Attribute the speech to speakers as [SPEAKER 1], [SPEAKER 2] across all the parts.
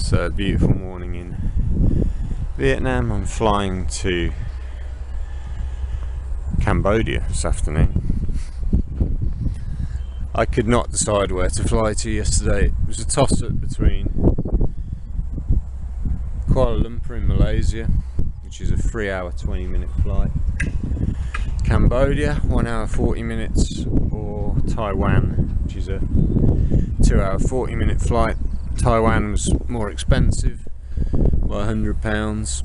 [SPEAKER 1] It's a beautiful morning in Vietnam. I'm flying to Cambodia this afternoon. I could not decide where to fly to yesterday. It was a toss-up between Kuala Lumpur in Malaysia, which is a 3 hour 20-minute flight, Cambodia 1 hour 40 minutes, or Taiwan, which is a 2 hour 40-minute flight. Taiwan was more expensive by £100,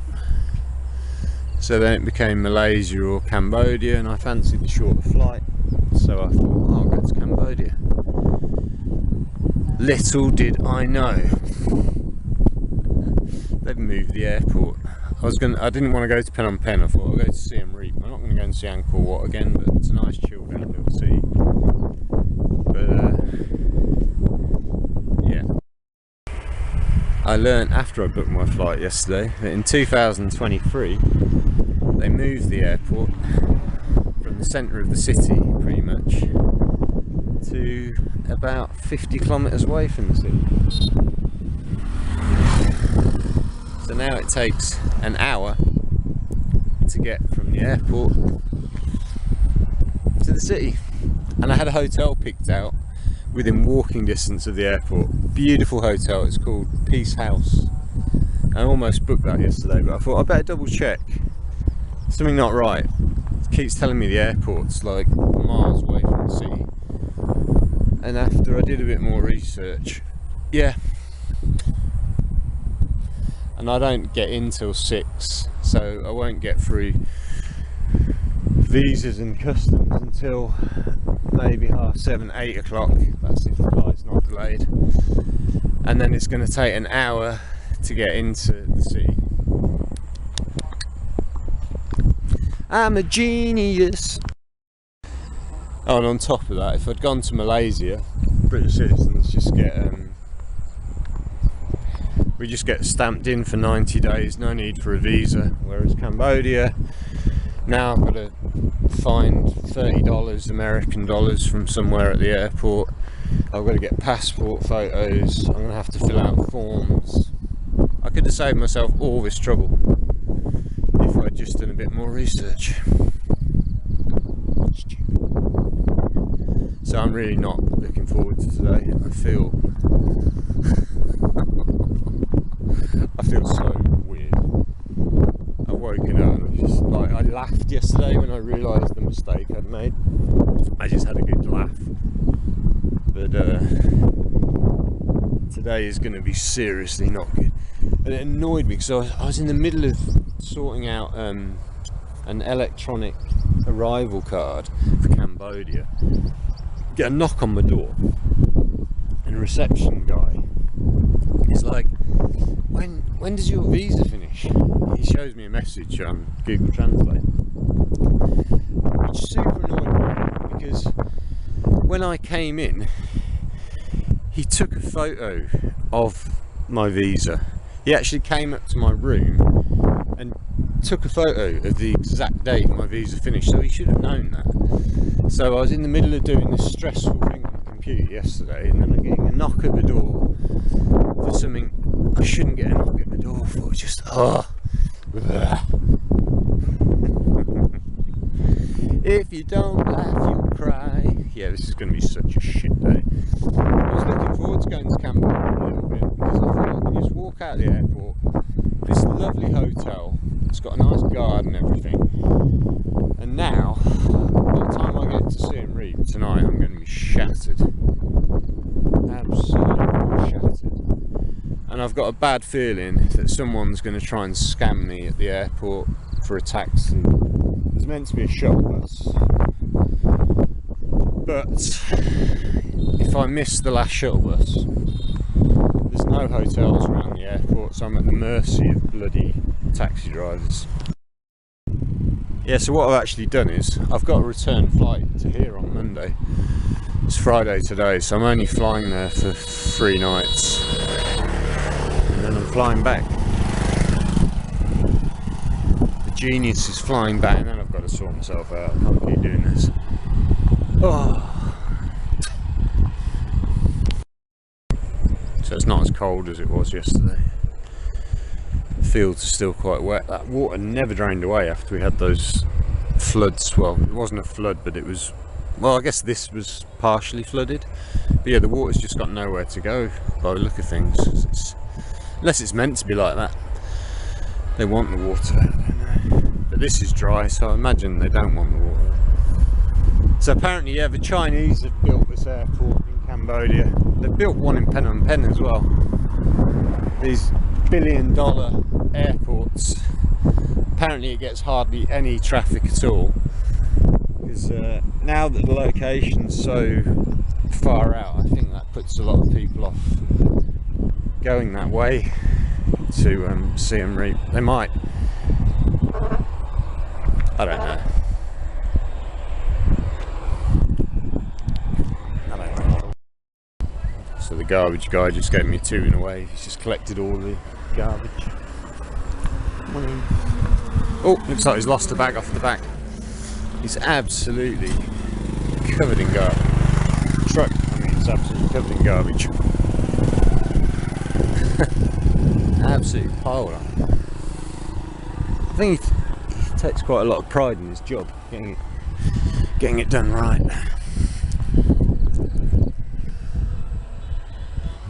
[SPEAKER 1] so then it became Malaysia or Cambodia, and I fancied the shorter flight, so I thought, I'll go to Cambodia. Little did I know, they've moved the airport. I didn't want to go to Phnom Penh. I thought I'll go to Siem Reap. I'm not going to go and see Angkor Wat again, but it's a nice chilled out little city. But yeah, I learnt after I booked my flight yesterday that in 2023 they moved the airport from the centre of the city pretty much to about 50 kilometres away from the city. So now it takes an hour to get from the airport to the city, and I had a hotel picked out within walking distance of the airport. Beautiful hotel, it's called Peace House. I almost booked that yesterday, but I thought I better double check. Something not right. It keeps telling me the airport's like miles away from the city, and after I did a bit more research, yeah, and I don't get in till 6, so I won't get through visas and customs until maybe 7:30, 8 o'clock. That's if the flight's not delayed, and then it's going to take an hour to get into the city. I'm a genius. Oh, and on top of that, if I'd gone to Malaysia, British citizens just get we just get stamped in for 90 days, no need for a visa. Whereas Cambodia, now I've got to find $30 American dollars from somewhere at the airport. I've got to get passport photos, I'm going to have to fill out forms. I could have saved myself all this trouble if I'd just done a bit more research. Stupid. So I'm really not looking forward to today. I feel so weird. I've woken up and I laughed yesterday when I realised the mistake I'd made. I just had a good laugh. But today is going to be seriously not good. And it annoyed me because I was in the middle of sorting out an electronic arrival card for Cambodia. Get a knock on my door, and a reception guy is like, when does your visa finish? He shows me a message on Google Translate, which super annoyed me because when I came in, he took a photo of my visa. He actually came up to my room and took a photo of the exact date my visa finished, so he should have known that. So I was in the middle of doing this stressful thing on the computer yesterday, and then I'm getting a knock at the door for something I shouldn't get a knock at the door for. Just if you don't laugh, you'll cry. Yeah, this is going to be such a shit day. I was looking forward to going to Cambodia a little bit because I thought I could just walk out of the airport, this lovely hotel, it's got a nice garden and everything, and now by the time I get to Siem Reap tonight, I'm going to be shattered, absolutely shattered. And I've got a bad feeling that someone's going to try and scam me at the airport for a taxi. There's meant to be a shuttle bus, but if I miss the last shuttle bus, there's no hotels around the airport, so I'm at the mercy of bloody taxi drivers. Yeah, so what I've actually done is I've got a return flight to here on Monday. It's Friday today, so I'm only flying there for 3 nights, and then I'm flying back. The genius is flying back, and then I've got to sort myself out. I can't keep doing this. Oh. so it's not as cold as it was yesterday. The fields are still quite wet. That water never drained away after we had those floods. Well, it wasn't a flood, but it was, well, I guess this was partially flooded. But yeah, the water's just got nowhere to go by the look of things. Unless it's meant to be like that. They want the water, I don't know. But this is dry, so I imagine they don't want the water. So apparently, yeah, the Chinese have built this airport in Cambodia. They've built one in Phnom Penh as well. These billion-dollar airports. Apparently it gets hardly any traffic at all. Because now that the location's so far out, I think that puts a lot of people off going that way to Siem Reap. They might. I don't know. So the garbage guy just gave me 2 in a way. He's just collected all the garbage. Oh, looks like he's lost a bag off the back. He's absolutely covered in garbage. Truck, I mean, it's absolutely covered in garbage. Absolutely piled up. I think he takes quite a lot of pride in his job, getting it done right.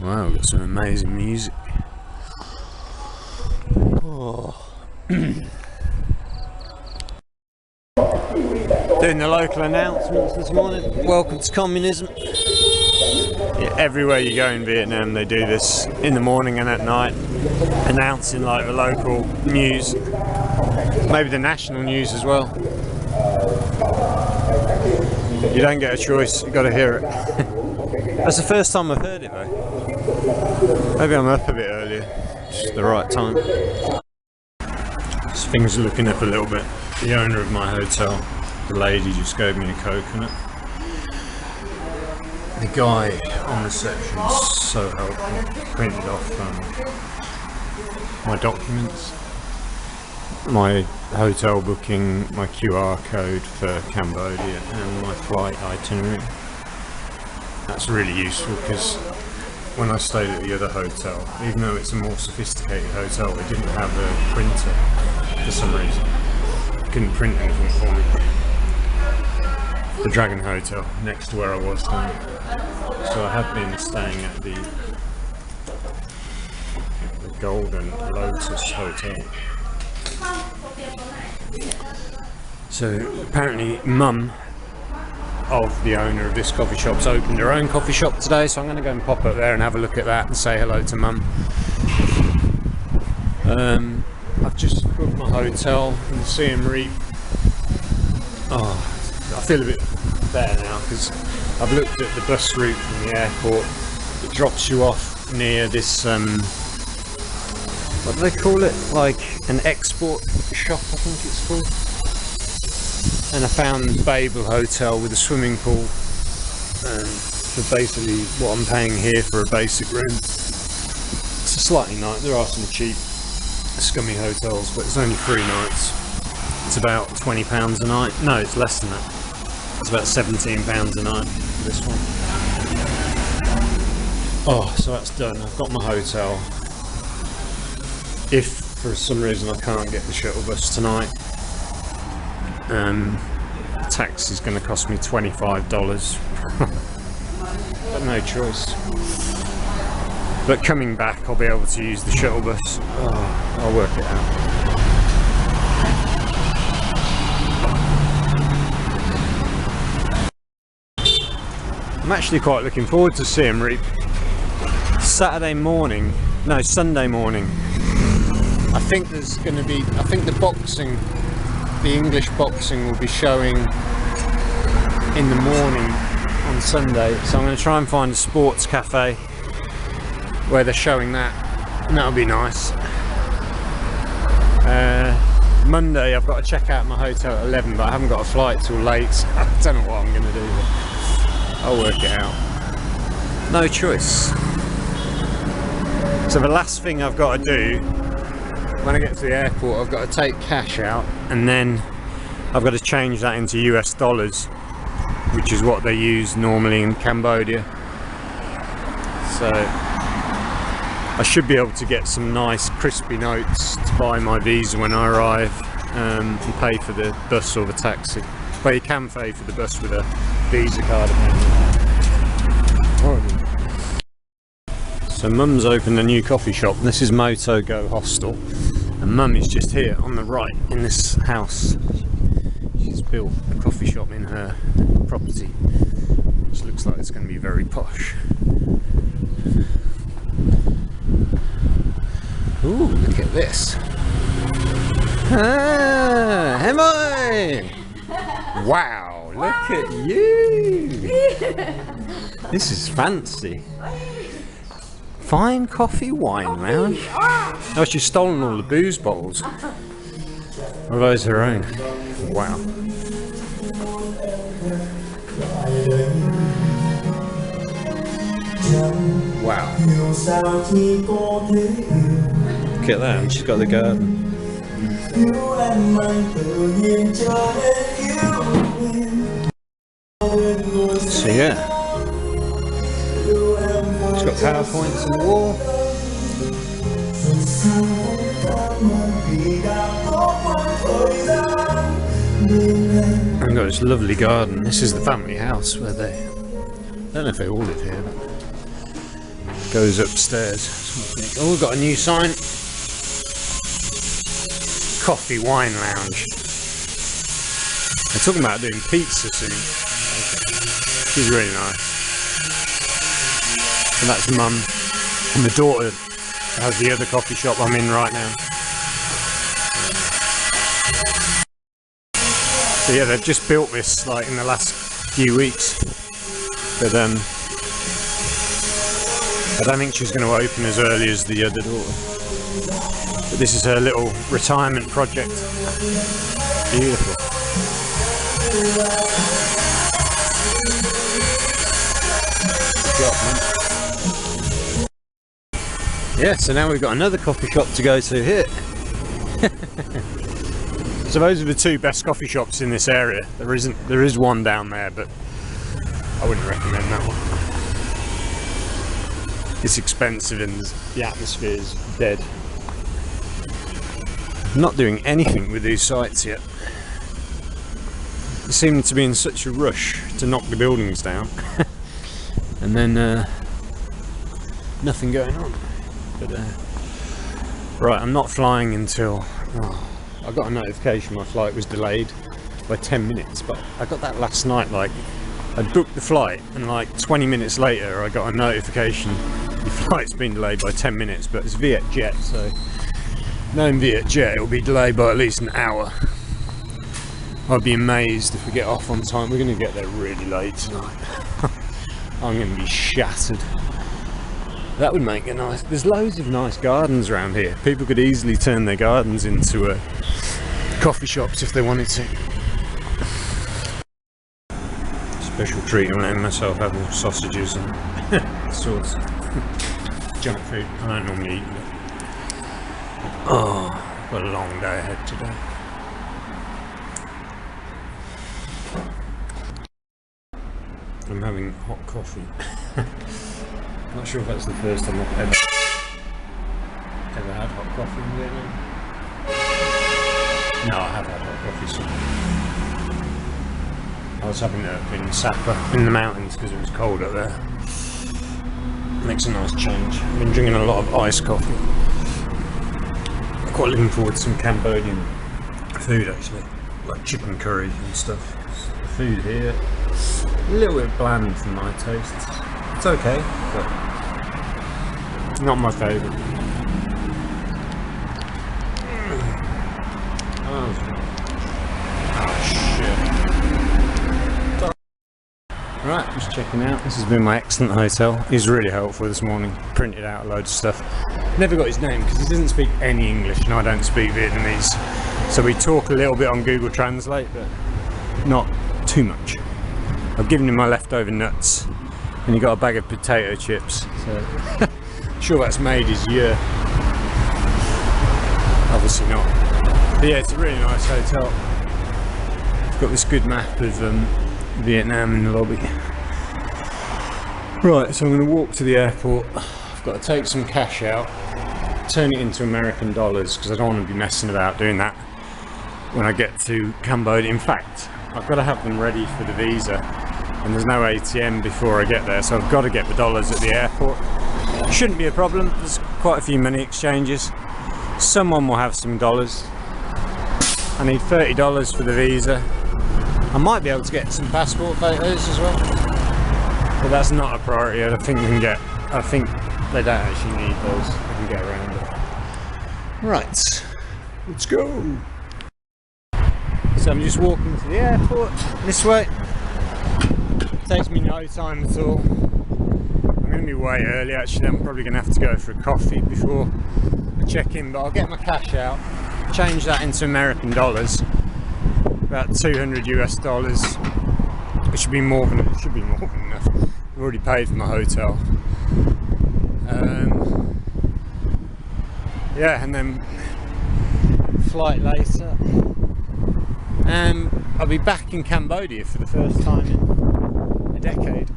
[SPEAKER 1] Wow, we've got some amazing music. Oh. Doing the local announcements this morning. Welcome to communism. Yeah, everywhere you go in Vietnam they do this in the morning and at night, announcing like the local news, maybe the national news as well. You don't get a choice, you've got to hear it. That's the first time I've heard it though. Maybe I'm up a bit earlier, just the right time. So things are looking up a little bit. The owner of my hotel, the lady, just gave me a coconut. The guy on reception is so helpful. Printed off my documents, my hotel booking, my QR code for Cambodia and my flight itinerary. That's really useful because when I stayed at the other hotel, even though it's a more sophisticated hotel, they didn't have a printer for some reason. They couldn't print anything for me. The Dragon Hotel, next to where I was staying. So I have been staying at the Golden Lotus Hotel. So apparently Mum of the owner of this coffee shop's opened her own coffee shop today, so I'm going to go and pop up there and have a look at that and say hello to Mum. I've just booked my hotel in Siem Reap. Oh, I feel a bit better now because I've looked at the bus route from the airport. It drops you off near this, what do they call it? Like an export shop, I think it's called. And I found Babel Hotel with a swimming pool for basically what I'm paying here for a basic room. It's slightly nice. There are some cheap, scummy hotels, but it's only 3 nights. It's about £20 a night. No, it's less than that. It's about £17 a night for this one. Oh, so that's done. I've got my hotel. If for some reason I can't get the shuttle bus tonight, the taxi is going to cost me $25. But no choice. But coming back I'll be able to use the shuttle bus. Oh, I'll work it out. I'm actually quite looking forward to Siem Reap. Sunday morning. I think there's going to be, I think the English boxing will be showing in the morning on Sunday. So I'm going to try and find a sports cafe where they're showing that, and that'll be nice. Monday I've got to check out my hotel at 11, but I haven't got a flight till late, so I don't know what I'm going to do. I'll work it out. No choice. So the last thing I've got to do when I get to the airport, I've got to take cash out and then I've got to change that into US dollars, which is what they use normally in Cambodia. So I should be able to get some nice crispy notes to buy my visa when I arrive, and pay for the bus or the taxi. But you can pay for the bus with a visa card apparently. So Mum's opened a new coffee shop. This is Moto Go Hostel, and Mum is just here on the right in this house. She's built a coffee shop in her property, which looks like it's going to be very posh. Ooh, look at this. Ah, Hanoi! Wow, look at you! This is fancy. Fine Coffee Wine Lounge. Oh, she's stolen all the booze bottles. Or those her own. Wow. Wow. Look at that, and she's got the garden. So yeah, it's got PowerPoints on the wall. And got this lovely garden. This is the family house where they, I don't know if they all live here, but goes upstairs. Oh, we've got a new sign. Coffee Wine Lounge. They're talking about doing pizza soon. She's really nice. And that's Mum. And the daughter has the other coffee shop I'm in right now. So yeah, they've just built this like in the last few weeks. But I don't think she's going to open as early as the other daughter. But this is her little retirement project. Beautiful. Yeah, so now we've got another coffee shop to go to here. So those are the two best coffee shops in this area. There is one down there, but I wouldn't recommend that one. It's expensive and the atmosphere is dead. I'm not doing anything with these sites yet. They seem to be in such a rush to knock the buildings down. And then nothing going on. But right, I'm not flying until I got a notification my flight was delayed by 10 minutes, but I got that last night. Like, I booked the flight and like 20 minutes later I got a notification the flight's been delayed by 10 minutes, but it's Vietjet, so knowing Vietjet it'll be delayed by at least an hour. I'd be amazed if we get off on time. We're going to get there really late tonight. I'm going to be shattered. That would make it nice. There's loads of nice gardens around here. People could easily turn their gardens into coffee shops if they wanted to. Special treat, I'm letting myself have all sausages and sorts of junk food. I don't normally eat it. Oh, I've got a long day ahead today. I'm having hot coffee. Not sure if that's the first time I've ever had hot coffee in Vietnam. No, I have had hot coffee soon. I was having it up in Sapa in the mountains because it was cold up there. Makes a nice change. I've been drinking a lot of iced coffee. I'm quite looking forward to some Cambodian food actually, like chicken curry and stuff. The food here is a little bit bland for my taste. It's okay, but not my favourite. Oh shit. Right, just checking out. This has been my excellent hotel. He's really helpful this morning. Printed out a load of stuff. Never got his name because he doesn't speak any English and I don't speak Vietnamese. So we talk a little bit on Google Translate, but not too much. I've given him my leftover nuts and he got a bag of potato chips. So sure that's made his year. Obviously not. But yeah, it's a really nice hotel. It's got this good map of Vietnam in the lobby. Right, so I'm going to walk to the airport. I've I've got to take some cash out, turn it into American dollars, because I don't want to be messing about doing that when I get to Cambodia. In fact, I've got to have them ready for the visa, and there's no ATM before I get there, so I've got to get the dollars at the airport. Shouldn't be a problem. There's quite a few money exchanges. Someone will have some dollars. I need $30 for the visa. I might be able to get some passport photos as well, but that's not a priority. I think we can get. I think they don't actually need those. I can get around it. Right, let's go. So I'm just walking to the airport this way. Takes me no time at all. I'm going to be way early actually. I'm probably going to have to go for a coffee before I check in, but I'll get my cash out, change that into American dollars, about 200 US dollars, which should be more than enough. I've already paid for my hotel. Yeah, and then flight later. I'll be back in Cambodia for the first time in a decade.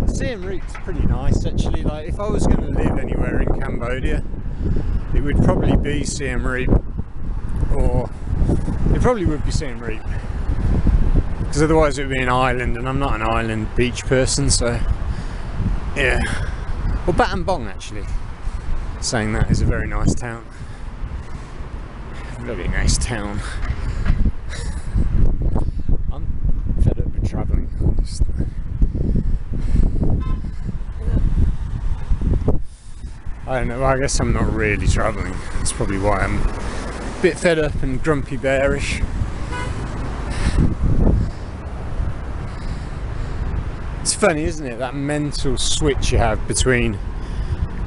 [SPEAKER 1] Siem Reap's pretty nice actually. Like, if I was going to live anywhere in Cambodia, it would probably be Siem Reap, or it probably would be Siem Reap, because otherwise it would be an island, and I'm not an island beach person, so yeah. Well, Battambang actually, saying that, is a very nice town. Very nice town. I'm fed up with travelling. I don't know, I guess I'm not really travelling. That's probably why I'm a bit fed up and grumpy bearish. It's funny, isn't it, that mental switch you have between,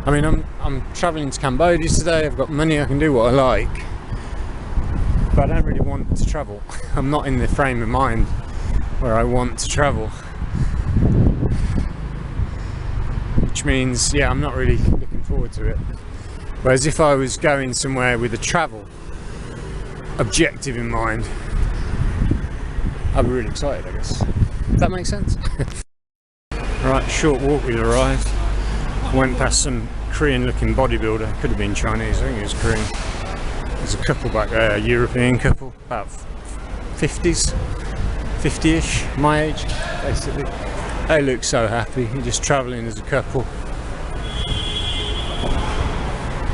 [SPEAKER 1] I mean, I'm travelling to Cambodia today, I've got money, I can do what I like, but I don't really want to travel. I'm not in the frame of mind where I want to travel. Which means, yeah, I'm not really looking forward to it. Whereas if I was going somewhere with a travel objective in mind, I'd be really excited, I guess. Does that make sense? Right, short walk, we've arrived. Went past some Korean looking bodybuilder, could have been Chinese, I think it was Korean. There's a couple back there, a European couple, about 50s, 50-ish, my age, basically. They look so happy, you're just travelling as a couple.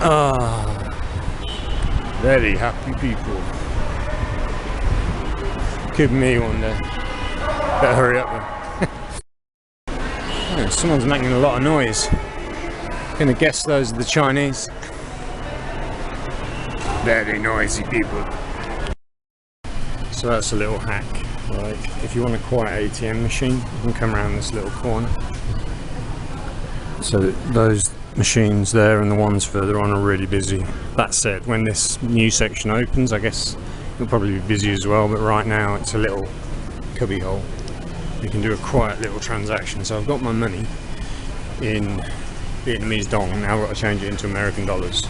[SPEAKER 1] Ah, very happy people. Could be me one day. Better hurry up then. Oh, someone's making a lot of noise. Gonna guess those are the Chinese. Very noisy people. So that's a little hack. Like, if you want a quiet ATM machine, you can come around this little corner. So those machines there and the ones further on are really busy. That said, when this new section opens, I guess it'll probably be busy as well, but right now it's a little cubby hole. You can do a quiet little transaction. So I've got my money in Vietnamese dong, now I've got to change it into American dollars.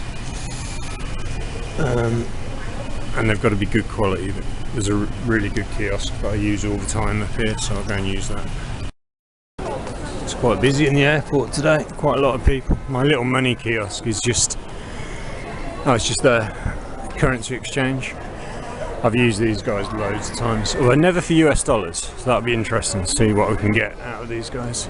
[SPEAKER 1] And they've got to be good quality. There's a really good kiosk that I use all the time up here, so I'll go and use that. It's quite busy in the airport today, quite a lot of people. My little money kiosk is just, it's just a currency exchange. I've used these guys loads of times, although never for US dollars, so that'll be interesting to see what we can get out of these guys.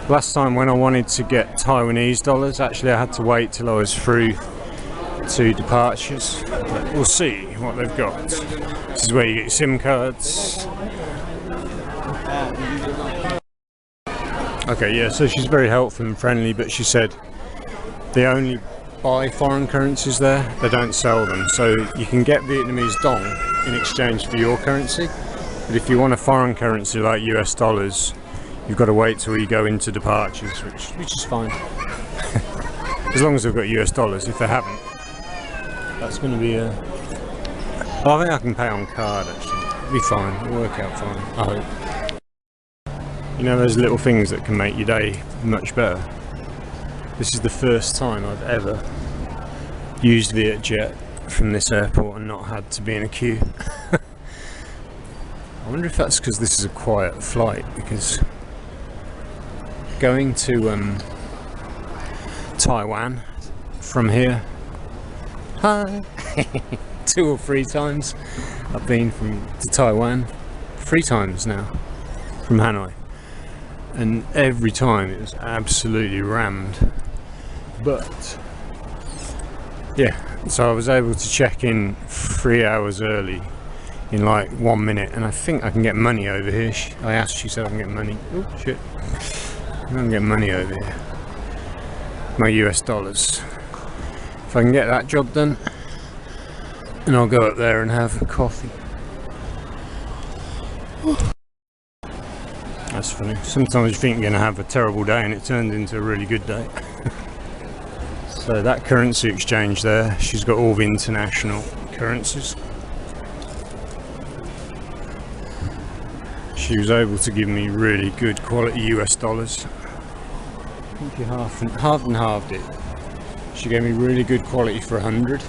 [SPEAKER 1] Last time when I wanted to get Taiwanese dollars, actually I had to wait till I was through to departures, but we'll see what they've got. This is where you get your SIM cards. Okay, yeah, so she's very helpful and friendly, but she said they only buy foreign currencies there, they don't sell them, so you can get Vietnamese dong in exchange for your currency, but if you want a foreign currency like US dollars, you've got to wait till you go into departures, which is fine. As long as they've got US dollars. If they haven't, that's going to be a... Oh, I think I can pay on card actually. It'll be fine, it'll work out fine, I hope. You know those little things that can make your day much better? This is the first time I've ever used Vietjet from this airport and not had to be in a queue. I wonder if that's because this is a quiet flight, because going to Taiwan from here. Hi! 2 or 3 times I've been to Taiwan. 3 times now from Hanoi. And every time it was absolutely rammed. But yeah, so I was able to check in 3 hours early in like 1 minute, and I think I can get money over here. I asked, she said I can get money. Oh shit. I can get money over here. My US dollars. If I can get that job done, and I'll go up there and have a coffee. That's funny. Sometimes you think you're going to have a terrible day and it turns into a really good day. So that currency exchange there, she's got all the international currencies. She was able to give me really good quality US dollars. I think you half and halved it. She gave me really good quality for 100.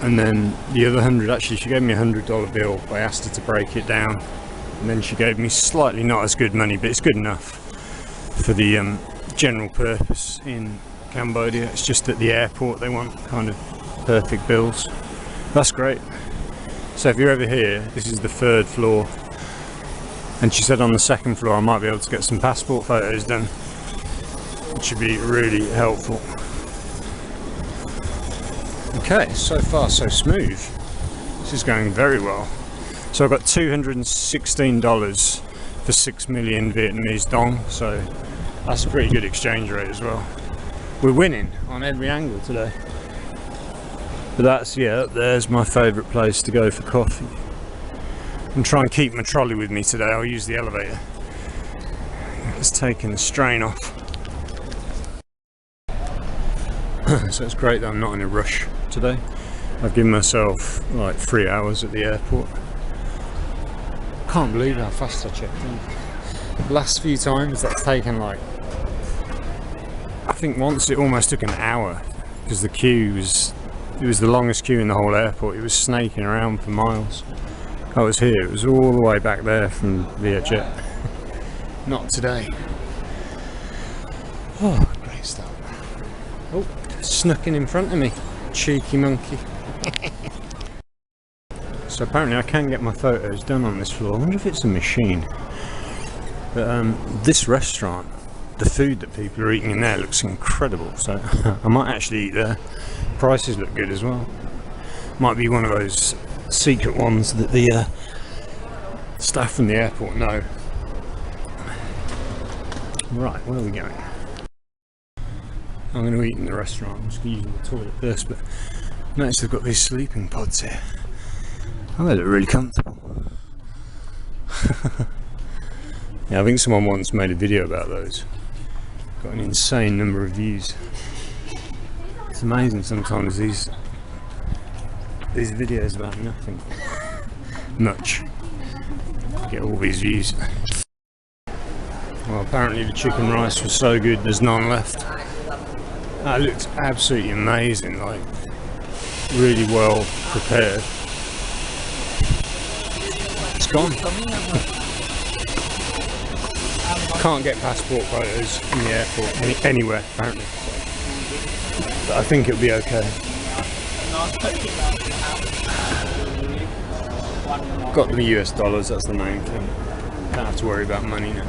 [SPEAKER 1] And then the other 100, actually she gave me a $100 bill, but I asked her to break it down. And then she gave me slightly not as good money, but it's good enough for the general purpose in Cambodia. It's just at the airport they want kind of perfect bills. That's great. So if you're over here, this is the 3rd floor. And she said on the 2nd floor I might be able to get some passport photos done. It should be really helpful. Okay, so far so smooth. This is going very well. So I've got $216 for 6 million Vietnamese dong, so that's a pretty good exchange rate as well. We're winning on every angle today. But that's, yeah, there's my favourite place to go for coffee. I'm trying to keep my trolley with me today. I'll use the elevator. It's taking the strain off. So it's great that I'm not in a rush today. I've given myself like 3 hours at the airport. Can't believe how fast I checked in. The last few times that's taken like, I think once it almost took an hour because the queue was, it was the longest queue in the whole airport. It was snaking around for miles. I was here, it was all the way back there from VietJet. Not today. Oh, great start. Oh, snuck in front of me, cheeky monkey. So apparently I can get my photos done on this floor. I wonder if it's a machine. But this restaurant, the food that people are eating in there looks incredible. So I might actually eat there. Prices look good as well. Might be one of those secret ones that the staff from the airport know. Right, where are we going? I'm going to eat in the restaurant. I'm just going to use the toilet first, but notice they've got these sleeping pods here. Oh, they look really comfortable. Yeah, I think someone once made a video about those. Got an insane number of views. It's amazing sometimes these videos about nothing much get all these views. Well, apparently the chicken rice was so good there's none left. That looked absolutely amazing, like really well prepared. It's gone. Can't get passport photos in the airport anywhere apparently, but I think it'll be okay. Got the US dollars, that's the main thing. Don't have to worry about money now.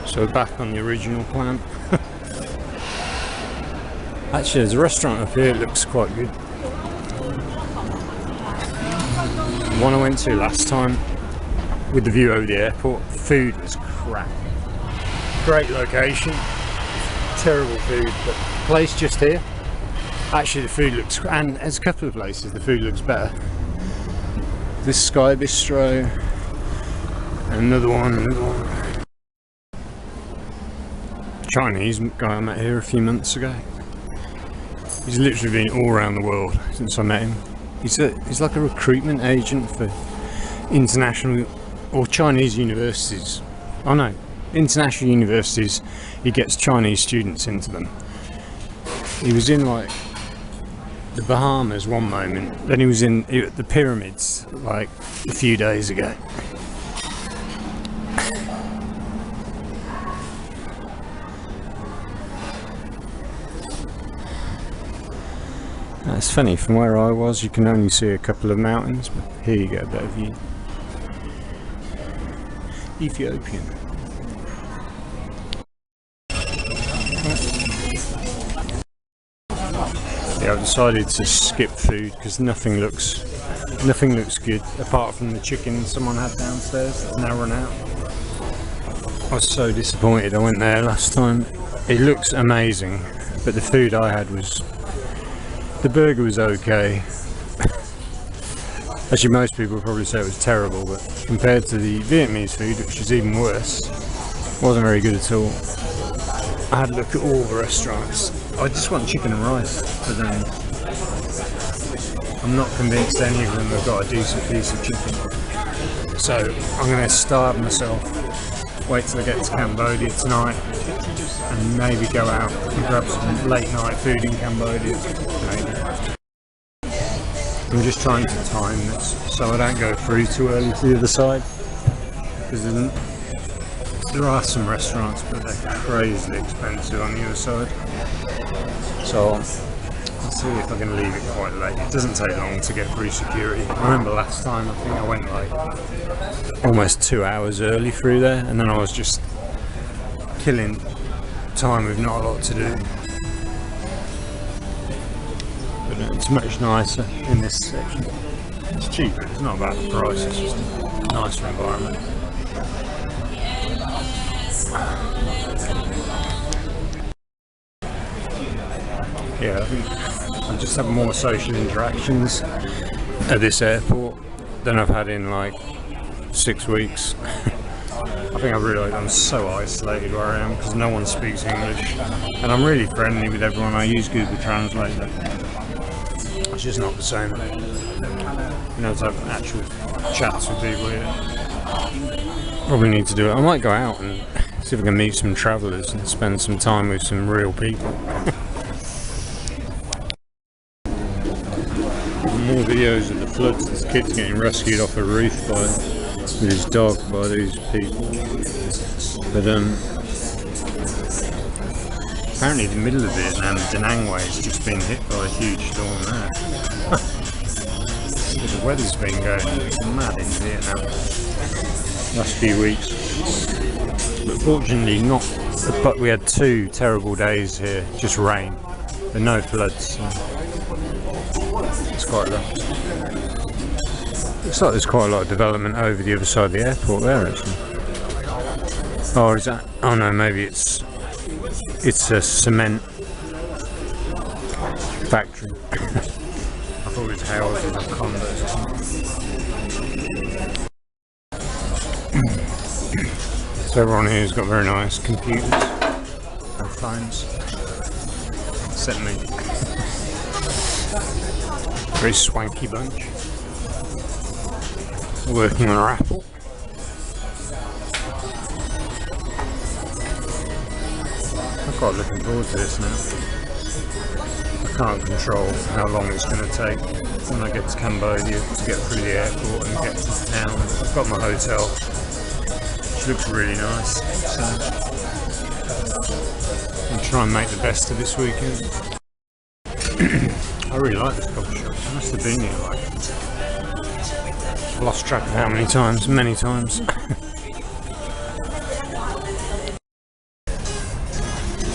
[SPEAKER 1] So back on the original plan. Actually, there's a restaurant up here that looks quite good. The one I went to last time with the view over the airport, food was crap. Great location, terrible food, but place just here. Actually the food looks, and there's a couple of places the food looks better. This Sky Bistro, and another one. Chinese guy I met here a few months ago. He's literally been all around the world since I met him. He's like a recruitment agent for international or Chinese universities. Oh no, international universities. He gets Chinese students into them. He was in like the Bahamas one moment, then he was in the pyramids like a few days ago. It's funny, from where I was you can only see a couple of mountains, but here you get a better view. Ethiopian. Yeah, I've decided to skip food because nothing looks good apart from the chicken someone had downstairs that's now run out. I was so disappointed. I went there last time. It looks amazing, but the food I had was... the burger was okay. Actually, most people would probably say it was terrible, but compared to the Vietnamese food, which is even worse, it wasn't very good at all. I had a look at all the restaurants. I just want chicken and rice, but then I'm not convinced any of them have got a decent piece of chicken. So I'm going to starve myself, wait till I get to Cambodia tonight, and maybe go out and grab some late night food in Cambodia. Maybe. I'm just trying to time this so I don't go through too early to the other side, because there are some restaurants but they're crazily expensive on the other side. So I'll see if I can leave it quite late. It doesn't take long to get through security. I remember last time I think I went like almost 2 hours early through there, and then I was just killing time with not a lot to do. But it's much nicer in this section. It's cheaper, it's not about the price, it's just a nicer environment. Yeah, I think I just have more social interactions at this airport than I've had in like 6 weeks. I think I've realised I'm so isolated where I am because no one speaks English, and I'm really friendly with everyone. I use Google Translate, but it's just not the same. You know, to have actual chats with people here. Probably need to do it. I might go out and see if I can meet some travellers and spend some time with some real people. More videos of the floods. This kid's getting rescued off a roof with his dog by these people. But apparently the middle of Vietnam, Da Nang Way, has just been hit by a huge storm there. The weather's been going mad in Vietnam last few weeks. But fortunately not, but we had 2 terrible days here, just rain, but no floods. So it's quite rough. Looks like there's quite a lot of development over the other side of the airport there actually. Oh, is that? Oh no, maybe it's a cement factory. I thought it was houses or condos or something. So everyone here's got very nice computers and phones, except me. Very swanky bunch. Working on our Apple. I'm quite looking forward to this now. I can't control how long it's going to take when I get to Cambodia to get through the airport and get to town. I've got my hotel, which looks really nice, so I'll try and make the best of this weekend. I really like this coffee shop. I must have been here like, I've lost track of how many times, many times.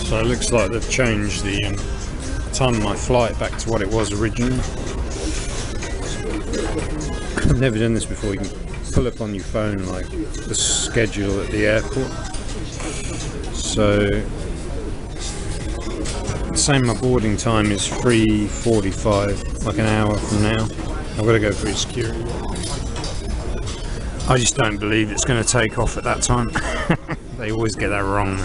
[SPEAKER 1] So it looks like they've changed the time of my flight back to what it was originally. I've never done this before. You can pull up on your phone like the schedule at the airport. So saying my boarding time is 3:45, like an hour from now. I've got to go through security. I just don't believe it's going to take off at that time. They always get that wrong.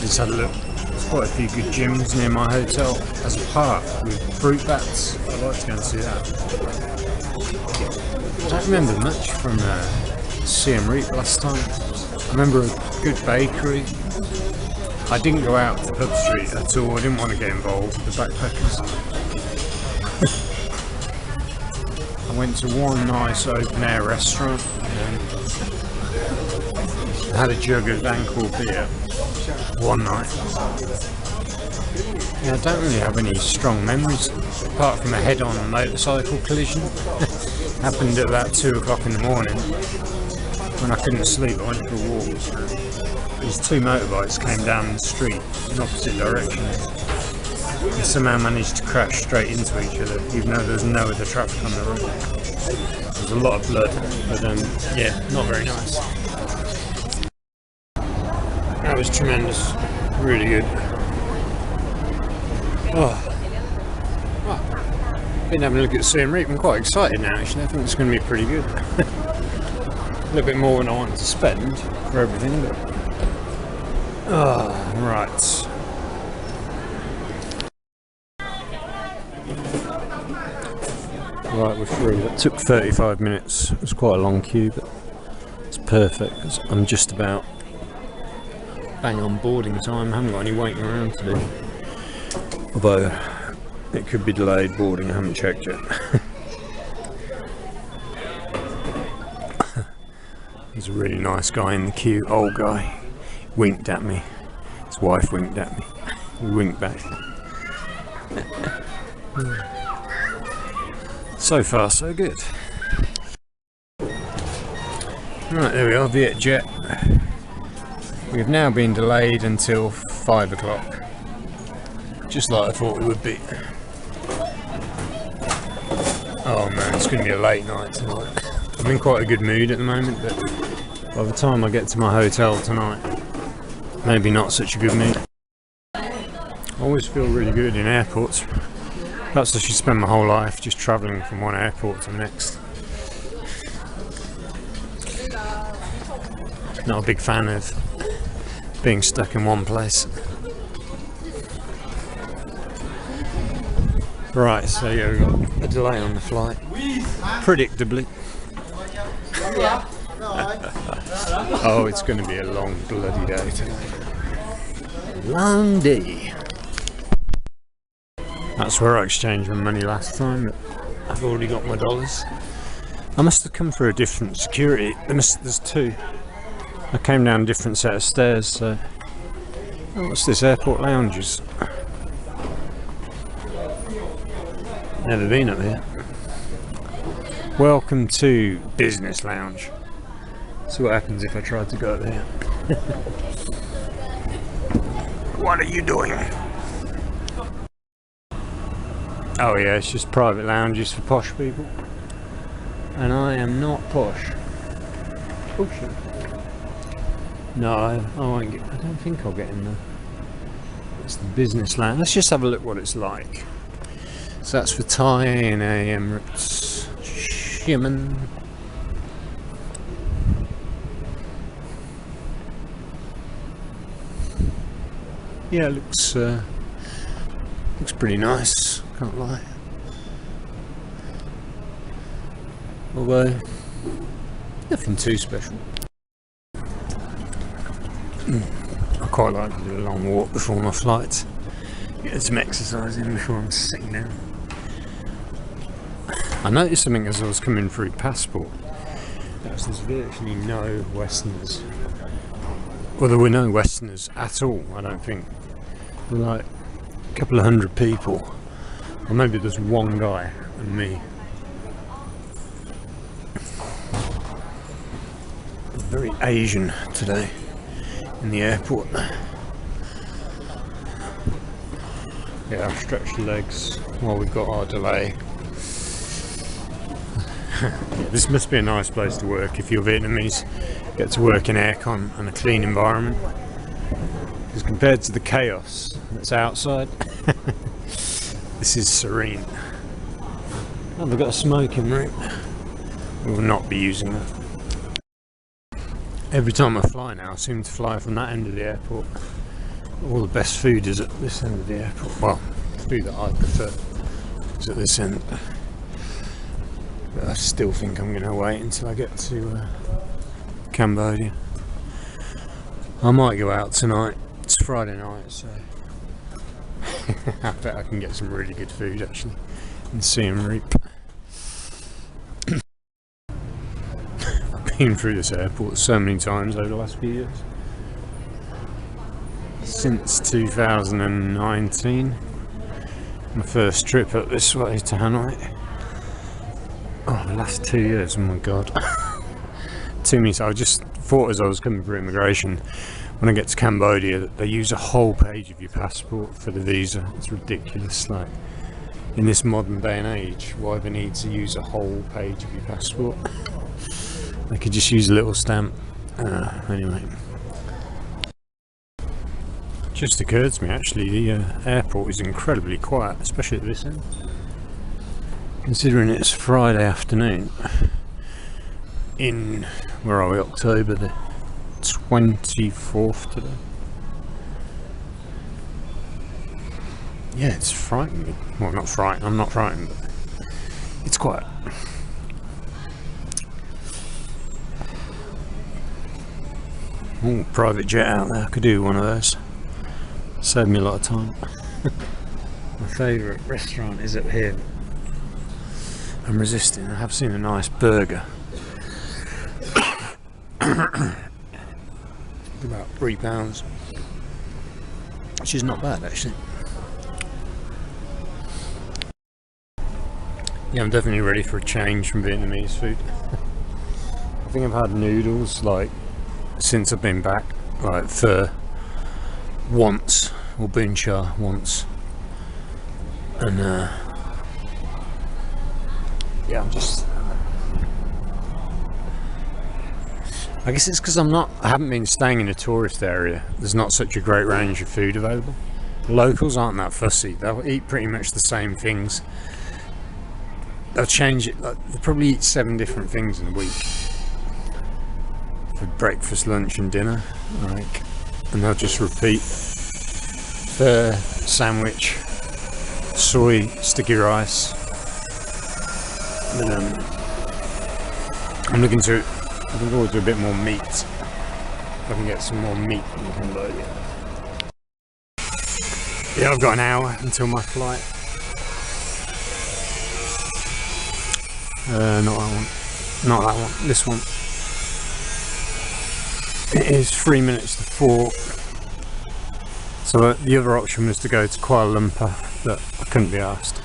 [SPEAKER 1] Just had a look. There's quite a few good gyms near my hotel. There's a park with fruit bats. I'd like to go and see that. I don't remember much from Siem Reap last time. I remember a good bakery. I didn't go out to Pub Street at all. I didn't want to get involved with the backpackers. I I went to one nice open air restaurant and had a jug of Vancore beer one night. Yeah, I don't really have any strong memories apart from a head-on motorcycle collision. Happened at about 2 o'clock in the morning when I couldn't sleep. I went for a walk. These two motorbikes came down the street in opposite directions and somehow managed to crash straight into each other, even though there was no other traffic on the road. There was a lot of blood, but yeah, not very nice. That was tremendous, really good. Oh, been having a look at Siem Reap. I'm quite excited now actually. I think it's going to be pretty good. A little bit more than I wanted to spend for everything, but right. Right, we're through. That took 35 minutes. It was quite a long queue, but it's perfect because I'm just about bang on boarding time. I haven't got any waiting around to do. Although it could be delayed boarding, I haven't checked yet. There's a really nice guy in the queue, old guy, winked at me. His wife winked at me. We winked back. So far so good. Right, there we are, Vietjet. We have now been delayed until 5 o'clock. Just like I thought we would be. Oh man, it's going to be a late night tonight. I'm in quite a good mood at the moment, but by the time I get to my hotel tonight, maybe not such a good mood. I always feel really good in airports. Perhaps I should spend my whole life just travelling from one airport to the next. Not a big fan of being stuck in one place. Right, so yeah, we've got a delay on the flight, predictably. Oh, it's going to be a long bloody day today. Long day. That's where I exchanged my money last time, but I've already got my dollars. I must have come through a different security. There's two. I came down a different set of stairs, so... Oh, what's this? Airport lounges. Never been up here. Welcome to Business Lounge. See what happens if I try to go up there. What are you doing? Oh yeah, it's just private lounges for posh people. And I am not posh. Oh shit. No, I won't get, I don't think I'll get in there. It's the business lounge. Let's just have a look what it's like. So that's for Thai and Emirates. Xiamen. Yeah, it looks pretty nice, can't lie. Although, nothing too special. I quite like to do a long walk before my flight. Get some exercise in before I'm sitting down. I noticed something as I was coming through Passport. There's virtually no Westerners. Well, there were no Westerners at all, I don't think. There were like a couple of hundred people. Or maybe there's one guy and me. Very Asian today in the airport. Yeah, I've stretched the legs while we've got our delay. Yeah, this must be a nice place to work if you're Vietnamese. Get to work in aircon and a clean environment. Because compared to the chaos that's outside, this is serene. Oh, they've got a smoking room. We will not be using that. Every time I fly now, I seem to fly from that end of the airport. All the best food is at this end of the airport. Well, the food that I prefer is at this end. But I still think I'm going to wait until I get to Cambodia. I might go out tonight. It's Friday night, so I bet I can get some really good food actually in Siem Reap. been through this airport so many times over the last few years. Since 2019, my first trip up this way to Hanoi. Oh, the last 2 years, oh my god. Too many. So I just thought as I was coming through immigration, when I get to Cambodia, that they use a whole page of your passport for the visa. It's ridiculous. Like, in this modern day and age, why they need to use a whole page of your passport? They could just use a little stamp. Anyway. Just occurred to me, actually, the airport is incredibly quiet, especially at this end. Considering it's Friday afternoon in, where are we, October the 24th today. Yeah, it's frightening me. Well, not frightened, I'm not frightened, but it's quiet. Ooh, private jet out there, I could do one of those. Save me a lot of time. My favourite restaurant is up here. I'm resisting. I have seen a nice burger. About £3, which is not bad actually. Yeah, I'm definitely ready for a change from Vietnamese food. I think I've had noodles like since I've been back, like pho once, or bun cha once, and yeah, I'm just, I guess it's because I haven't been staying in a tourist area. There's not such a great range of food available. Locals aren't that fussy. They'll eat pretty much the same things. They'll change it, like, they'll probably eat 7 different things in a week for breakfast, lunch and dinner, like, and they'll just repeat pho, sandwich, soy, sticky rice. But I'm looking forward to a bit more meat. If I can get some more meat in Cambodia. Yeah, I've got an hour until my flight. Not that one. Not that one. This one. It is 3 minutes to 4. So the other option was to go to Kuala Lumpur, but I couldn't be asked.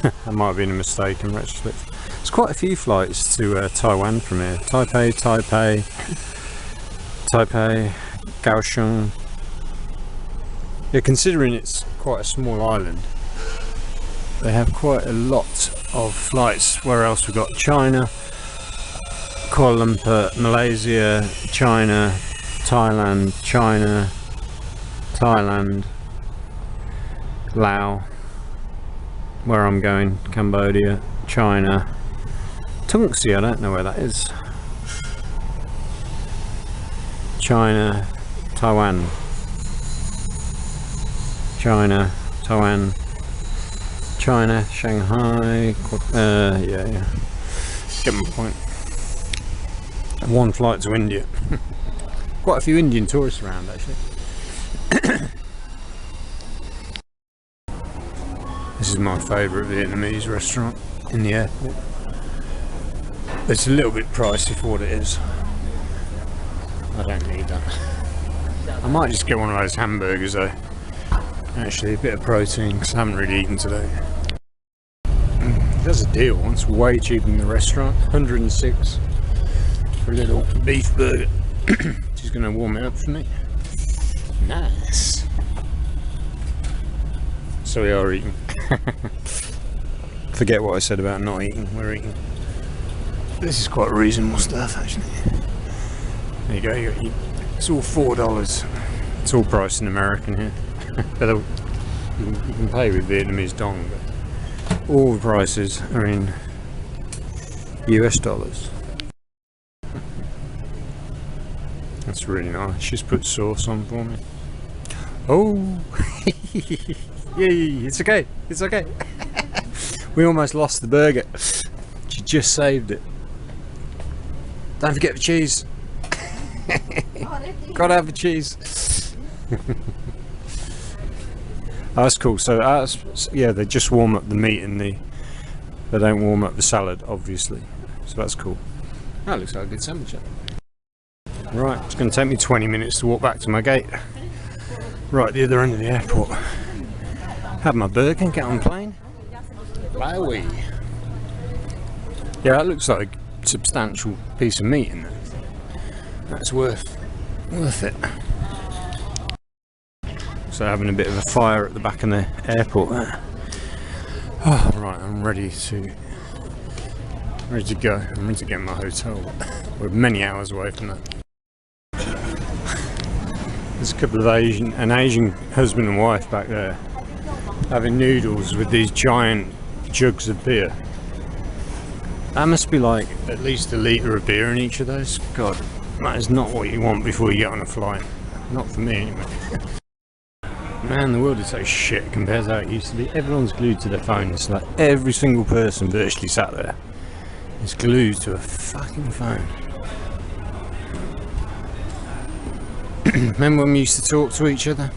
[SPEAKER 1] That might have been a mistake in retrospect. There's quite a few flights to Taiwan from here. Taipei, Kaohsiung. Yeah, considering it's quite a small island, they have quite a lot of flights. Where else we've got China, Kuala Lumpur, Malaysia, China, Thailand, China, Thailand, Laos, where I'm going, Cambodia, China, Tungsi, I don't know where that is, China, Taiwan, China, Taiwan, China, Shanghai, yeah, get my point. 1 flight to India. Quite a few Indian tourists around actually. This is my favourite Vietnamese restaurant in the airport. It's a little bit pricey for what it is. I don't need that. I might just get one of those hamburgers though. Actually, a bit of protein because I haven't really eaten today. There's a deal. It's way cheaper than the restaurant. 106 for a little beef burger. She's going to warm it up for me. Nice. So we are eating. Forget what I said about not eating. We're eating. This is quite reasonable stuff actually. There you go. It's all $4. It's all priced in American here. But you can pay with Vietnamese dong, but all the prices are in US dollars. That's really nice. She's put sauce on for me. Oh, yeah, it's okay. It's okay. We almost lost the burger. She just saved it. Don't forget the cheese. Gotta have the cheese. Oh, that's cool. So yeah, they just warm up the meat and they don't warm up the salad, obviously. so that's cool. That looks like a good sandwich. Right, it's going to take me 20 minutes to walk back to my gate. Right at the other end of the airport. Have my burger and get on the plane. Fly away. Yeah, that looks like a substantial piece of meat in there. That's worth it. So having a bit of a fire at the back of the airport there. Oh, right, I'm ready to go. I'm ready to get in my hotel. We're many hours away from that. There's a couple of an Asian husband and wife back there having noodles with these giant jugs of beer. That must be like at least a litre of beer in each of those. God, that is not what you want before you get on a flight. Not for me anyway. Man, the world is so shit compared to how it used to be. Everyone's glued to their phones. Like every single person virtually sat there is glued to a fucking phone. Remember when we used to talk to each other?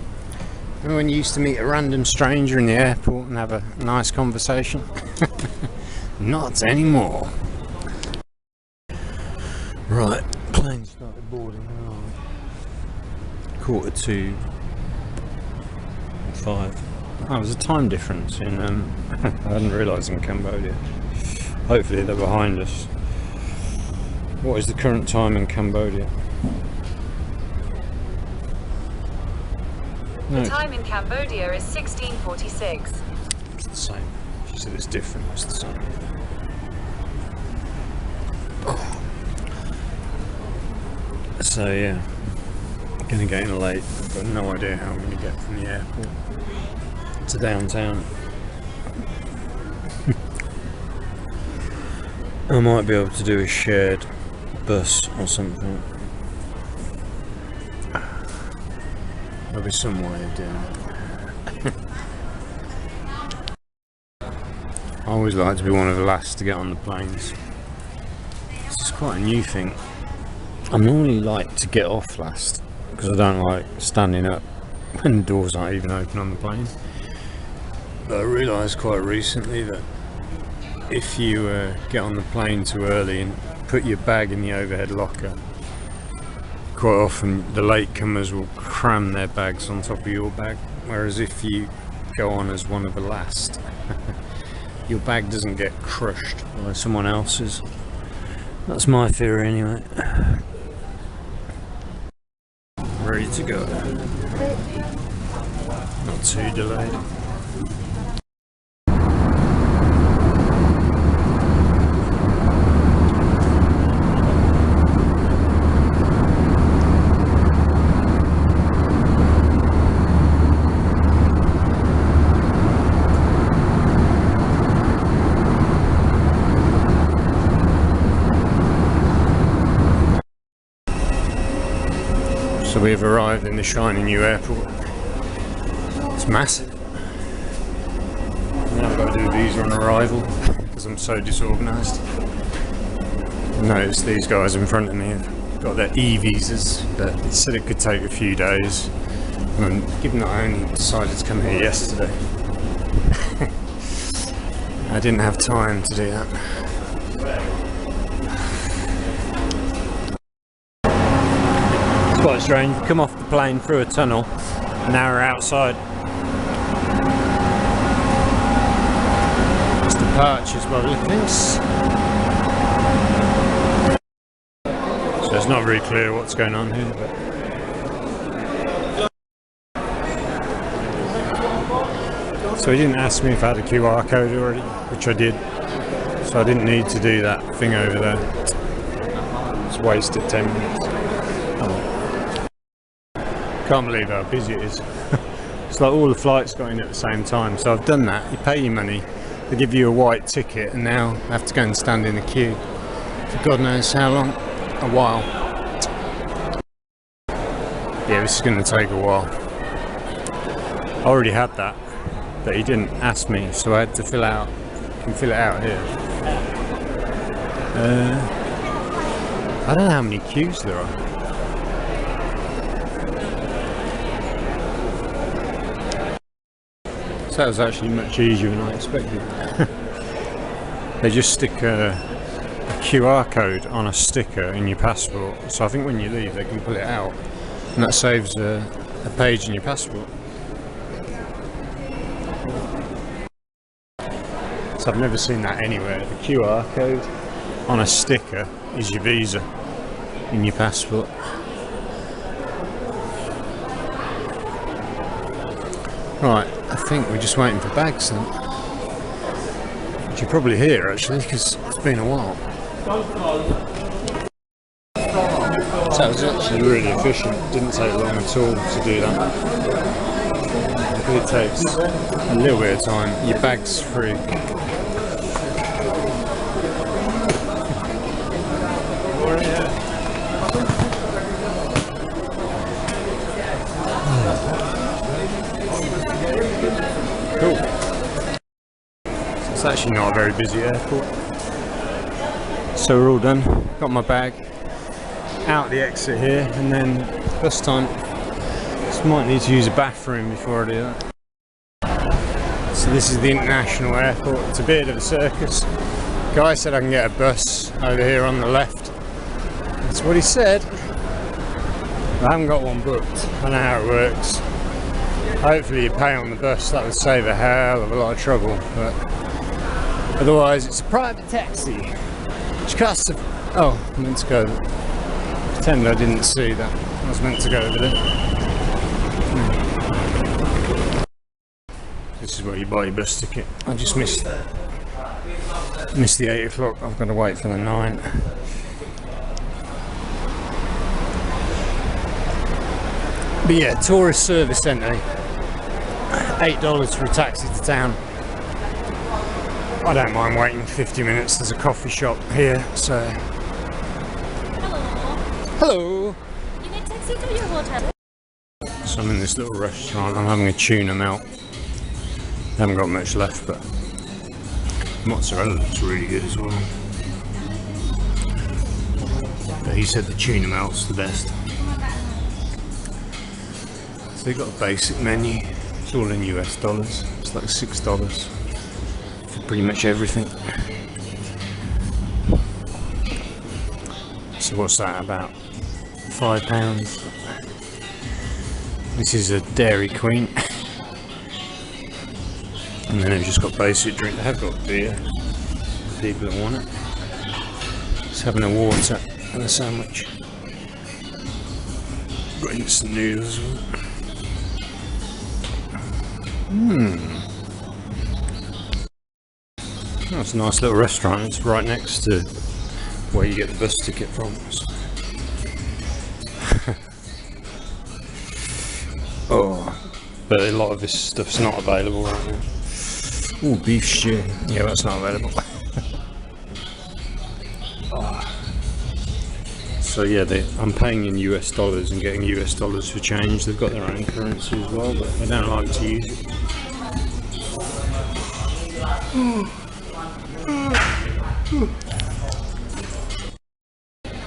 [SPEAKER 1] Remember when you used to meet a random stranger in the airport and have a nice conversation? Not anymore. Right, plane started boarding. Quarter to 5. Oh, there's a time difference in I hadn't realised in Cambodia. Hopefully they're behind us. What is the current time in Cambodia? No.
[SPEAKER 2] The time in Cambodia is 16:46.
[SPEAKER 1] It's the same. She said it's different. It's the same. Oh. So yeah, gonna get in late. I've got no idea how I'm gonna get from the airport to downtown. I might be able to do a shared bus or something. There'll be some way of doing it. I always like to be one of the last to get on the planes. This is quite a new thing. I normally like to get off last because I don't like standing up when the doors aren't even open on the plane. But I realised quite recently that if you get on the plane too early and put your bag in the overhead locker, quite often the latecomers will cram their bags on top of your bag, whereas if you go on as one of the last, your bag doesn't get crushed by someone else's. That's my theory anyway. Ready to go. Not too delayed. So we've arrived in the shiny new airport. It's massive. Now I've got to do a visa on arrival because I'm so disorganised. Notice these guys in front of me have got their e-visas, but it said it could take a few days. And given that I only decided to come here yesterday, I didn't have time to do that. Quite strange. You come off the plane through a tunnel and now we're outside. It's departures by the look of things. So it's not very clear what's going on here. But so he didn't ask me if I had a QR code already, which I did. So I didn't need to do that thing over there. Just wasted 10 minutes. Can't believe how busy it is. It's like all the flights got in at the same time. So I've done that. You pay your money, they give you a white ticket, and now I have to go and stand in the queue for God knows how long. A while. Yeah, this is going to take a while. I already had that, but he didn't ask me, so I had to fill out. You can fill it out here. I don't know how many queues there are. So that was actually much easier than I expected. They just stick QR code on a sticker in your passport, so I think when you leave they can pull it out and that saves a page in your passport. So I've never seen that anywhere. The QR code on a sticker is your visa in your passport. Right, I think we're just waiting for bags then. Which you probably hear actually, because it's been a while. So it was actually really efficient. Didn't take long at all to do that. It takes a little bit of time. Your bag's free. Cool. So it's actually not a very busy airport. So we're all done. Got my bag out the exit here, and then bus time. Just might need to use a bathroom before I do that. So this is the international airport. It's a bit of a circus. Guy said I can get a bus over here on the left. That's what he said. I haven't got one booked. I know how it works. Hopefully you pay on the bus, that would save a hell of a lot of trouble, but otherwise it's a private taxi, which costs oh, I meant to go, pretend I didn't see that, I was meant to go over there. This is where you buy your bus ticket. I just missed the 8 o'clock, I've got to wait for the 9. But yeah, tourist service centre. $8 for a taxi to town. I don't mind waiting 50 minutes. There's a coffee shop here, so. Hello.
[SPEAKER 3] You need taxi to your hotel.
[SPEAKER 1] So I'm in this little restaurant. I'm having a tuna melt. Haven't got much left, but mozzarella looks really good as well. But he said the tuna melt's the best. So they've got a basic menu. It's all in US dollars. It's like $6 for pretty much everything. So what's that, about £5? This is a Dairy Queen. And then they've just got basic drink. They have got beer for people that want it. Just having a water and a sandwich. Got instant noodles as well. Oh, it's a nice little restaurant. It's right next to where you get the bus ticket from. So. Oh, but a lot of this stuff's not available right now. Ooh, beef stew. Yeah, that's not available. Oh. So yeah, I'm paying in US dollars and getting US dollars for change. They've got their own currency as well, but they don't like to use it.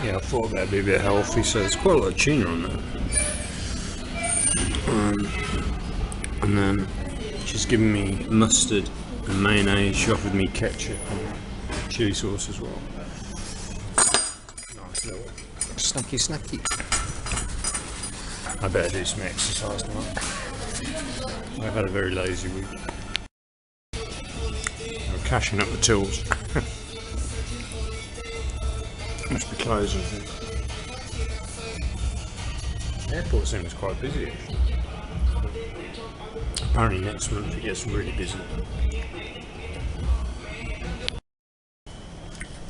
[SPEAKER 1] Yeah, I thought that'd be a bit healthy, so there's quite a lot of tuna on there. And then she's given me mustard and mayonnaise. She offered me ketchup and chili sauce as well. Nice little snacky. I better do some exercise tonight. I've had a very lazy week. I'm cashing up the tools. Must be closed, I think. Airport seems quite busy actually. Apparently next month it gets really busy.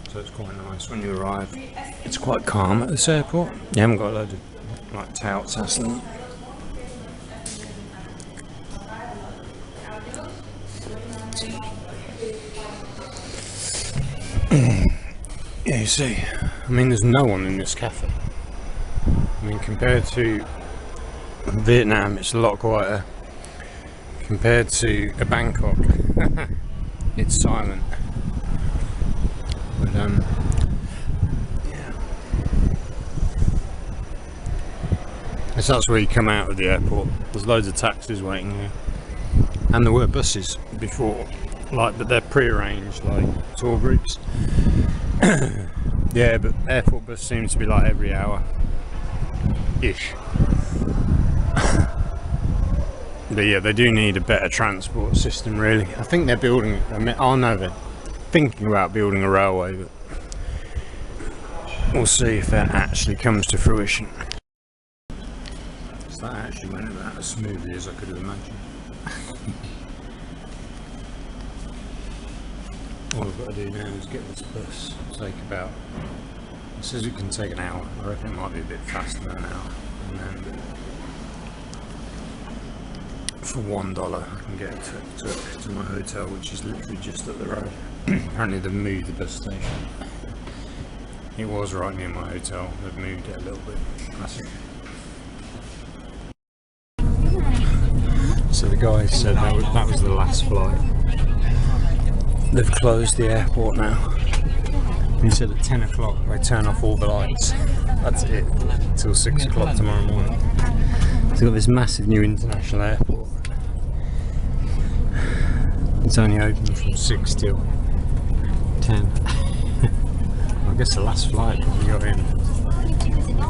[SPEAKER 1] So it's quite nice when you arrive. It's quite calm at this airport. You haven't got a load of like touts hassling. Yeah, you see, I mean there's no one in this cafe. I mean compared to Vietnam it's a lot quieter. Compared to a Bangkok it's silent. But yeah. So that's where you come out of the airport. There's loads of taxis waiting here. And there were buses before, like, but they're pre-arranged, like tour groups. Yeah, but airport bus seems to be like every hour ish. But yeah, they do need a better transport system, really. I think they're building, oh no, they're thinking about building a railway, but we'll see if that actually comes to fruition. So that actually went about as smoothly as I could have imagined. All I've got to do now is get this bus, take about, it says it can take an hour. I reckon it might be a bit faster than an hour. And then for $1 I can get to my hotel, which is literally just up the road. Apparently they've moved the bus station. It was right near my hotel, they've moved it a little bit. That's it. So the guy said that was the last flight. They've closed the airport now. He said at 10 o'clock they turn off all the lights. That's it, till 6 o'clock tomorrow morning. So they've got this massive new international airport. It's only open from 6 till 10. I guess the last flight probably got in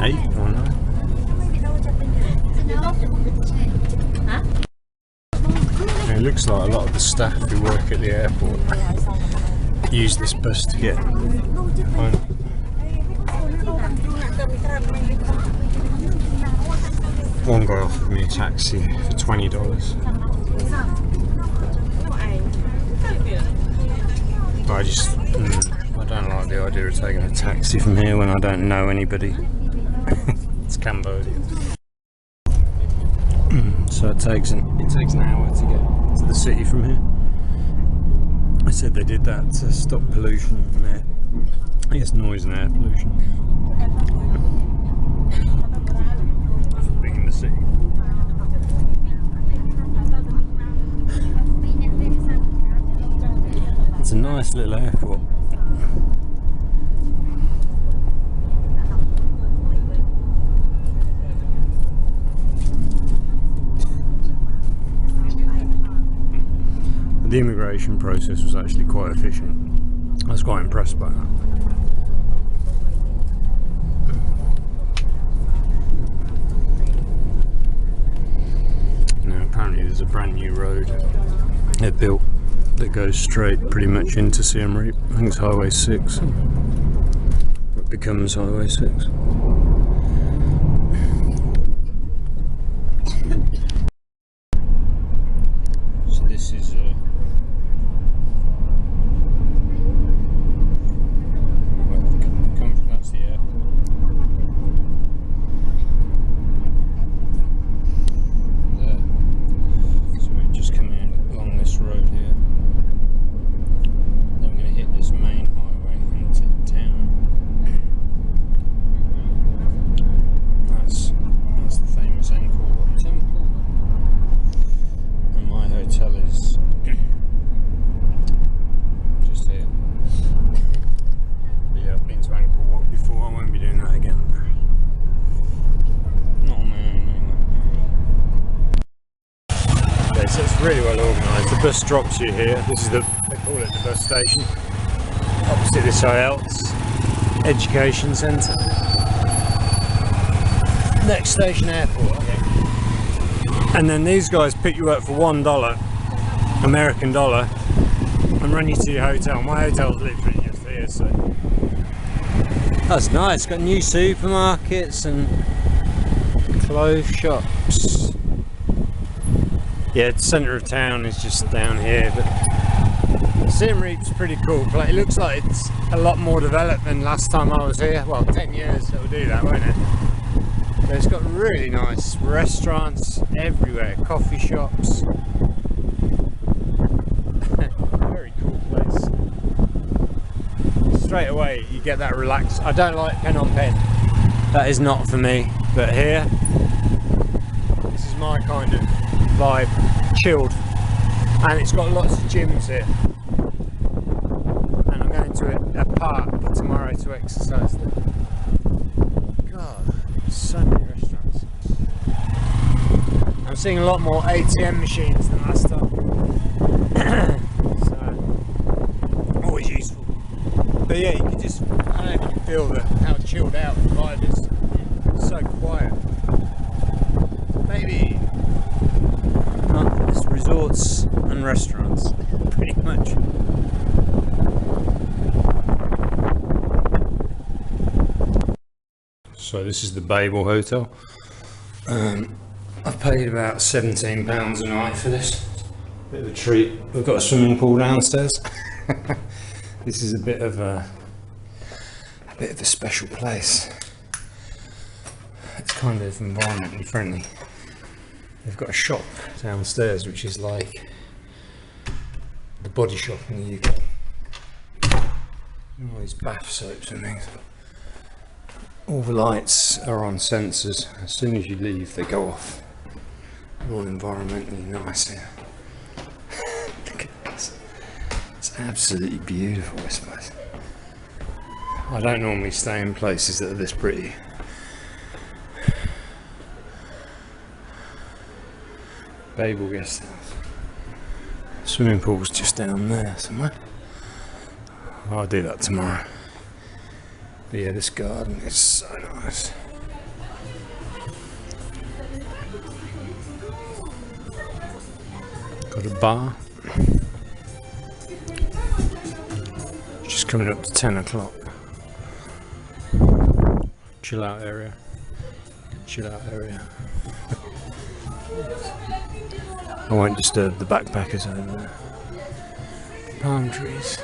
[SPEAKER 1] 8 or 9. It looks like a lot of the staff who work at the airport use this bus to get home. One guy offered me a taxi for $20. But I don't like the idea of taking a taxi from here when I don't know anybody. It's Cambodia. So it takes an hour to get to the city from here. I said they did that to stop pollution and air, I guess noise and air pollution. For being in the city. It's a nice little airport. The immigration process was actually quite efficient. I was quite impressed by that. Now apparently there's a brand new road they built that goes straight pretty much into Siem Reap. I think it's Highway 6. It becomes Highway 6. So this is that's the airport. There. So we've just come in along this road here. Then we're going to hit this main highway into town. That's the famous Angkor Wat temple. And my hotel is just here. But yeah, I've been to Angkor Wat before, I won't be doing that again. Not on my own anyway. Okay, so it's really well organised. The bus drops you here. This is they call it the bus station. Opposite this IELTS Education Centre. Next station airport, okay. And then these guys pick you up for $1, American dollar, and run you to your hotel. My hotel's literally just here, so that's nice. Got new supermarkets and clothes shops. Yeah, the centre of town is just down here, but Siem Reap's pretty cool. It looks like it's a lot more developed than last time I was here. Well, 10 years it'll do that, won't it? But it's got really nice restaurants everywhere, coffee shops. Very cool place. Straight away you get that relaxed. I don't like Phnom Penh. That is not for me. But here, this is my kind of vibe. Chilled. And it's got lots of gyms here. And I'm going to a park tomorrow to exercise there. God, so many restaurants. I'm seeing a lot more ATM machines than last time. So, always useful. But yeah, you can just feel how chilled out the vibe is. It's so quiet. Maybe it's resorts and restaurants, pretty much. So this is the Babel Hotel. I've paid about £17 a night for this. Bit of a treat. We've got a swimming pool downstairs. This is a bit of a special place. It's kind of environmentally friendly. They've got a shop downstairs which is like the Body Shop in the UK. All these bath soaps and things. All the lights are on sensors. As soon as you leave, they go off. All environmentally nice here. Look at this. It's absolutely beautiful, this place. I don't normally stay in places that are this pretty. Babel Guest House. Swimming pool's just down there somewhere. I'll do that tomorrow. But yeah, this garden is so nice. Got a bar. Just coming up to 10 o'clock. Chill out area. Chill out area. I won't disturb the backpackers over there. Palm trees.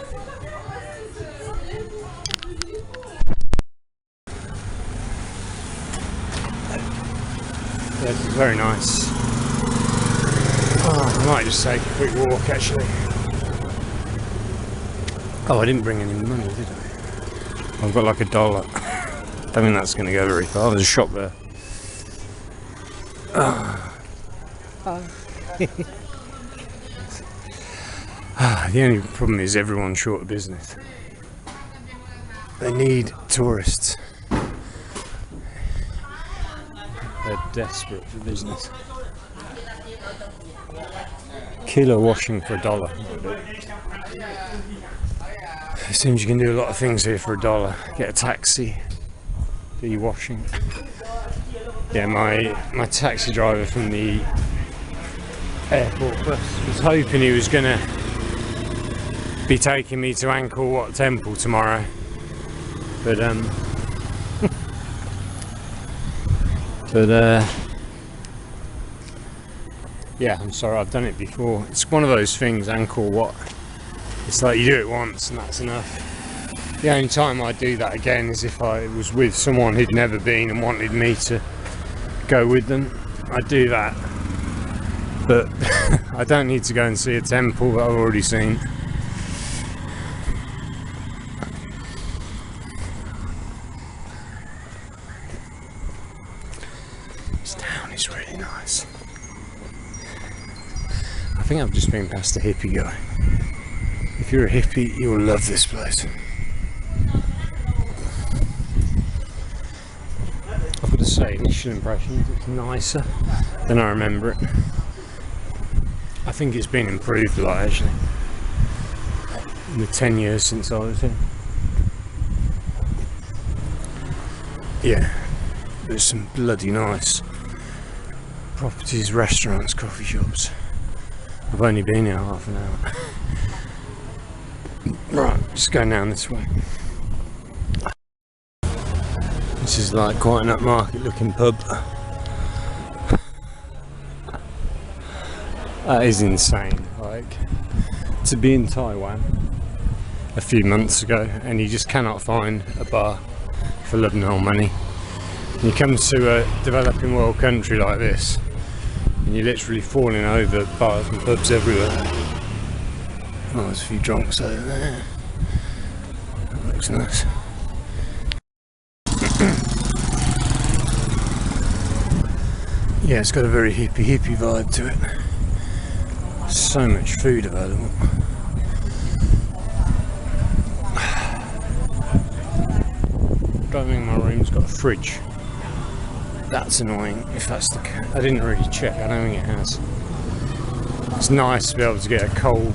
[SPEAKER 1] Yeah, it's very nice. Oh, I might just take a quick walk actually. Oh, I didn't bring any money, did I? I've got like $1. Don't think that's going to go very far. There's a shop there. The only problem is everyone's short of business. They need tourists. They're desperate for business. Kilo washing for $1. It seems you can do a lot of things here for $1. Get a taxi, do your washing. Yeah, my taxi driver from the airport bus was hoping he was gonna be taking me to Angkor Wat Temple tomorrow, but yeah, I'm sorry, I've done it before. It's one of those things, Angkor Wat. It's like you do it once and that's enough. The only time I do that again is if I was with someone who'd never been and wanted me to go with them. I'd do that. But I don't need to go and see a temple that I've already seen. This town is really nice. I think I've just been past a hippie guy. If you're a hippie, you'll love this place. I've got to say, initial impressions, it's nicer than I remember it. I think it's been improved a lot actually in the 10 years since I was here. Yeah, there's some bloody nice properties, restaurants, coffee shops. I've only been here half an hour. Right, just going down this way. This is like quite an upmarket looking pub. That is insane, like, to be in Taiwan a few months ago and you just cannot find a bar for love nor money. You come to a developing world country like this and you're literally falling over bars and pubs everywhere. Oh, there's a few drunks over there. That looks nice. Yeah, it's got a very hippie vibe to it. So much food available. Don't think my room's got a fridge. That's annoying if that's the case. I didn't really check, I don't think it has. It's nice to be able to get a cold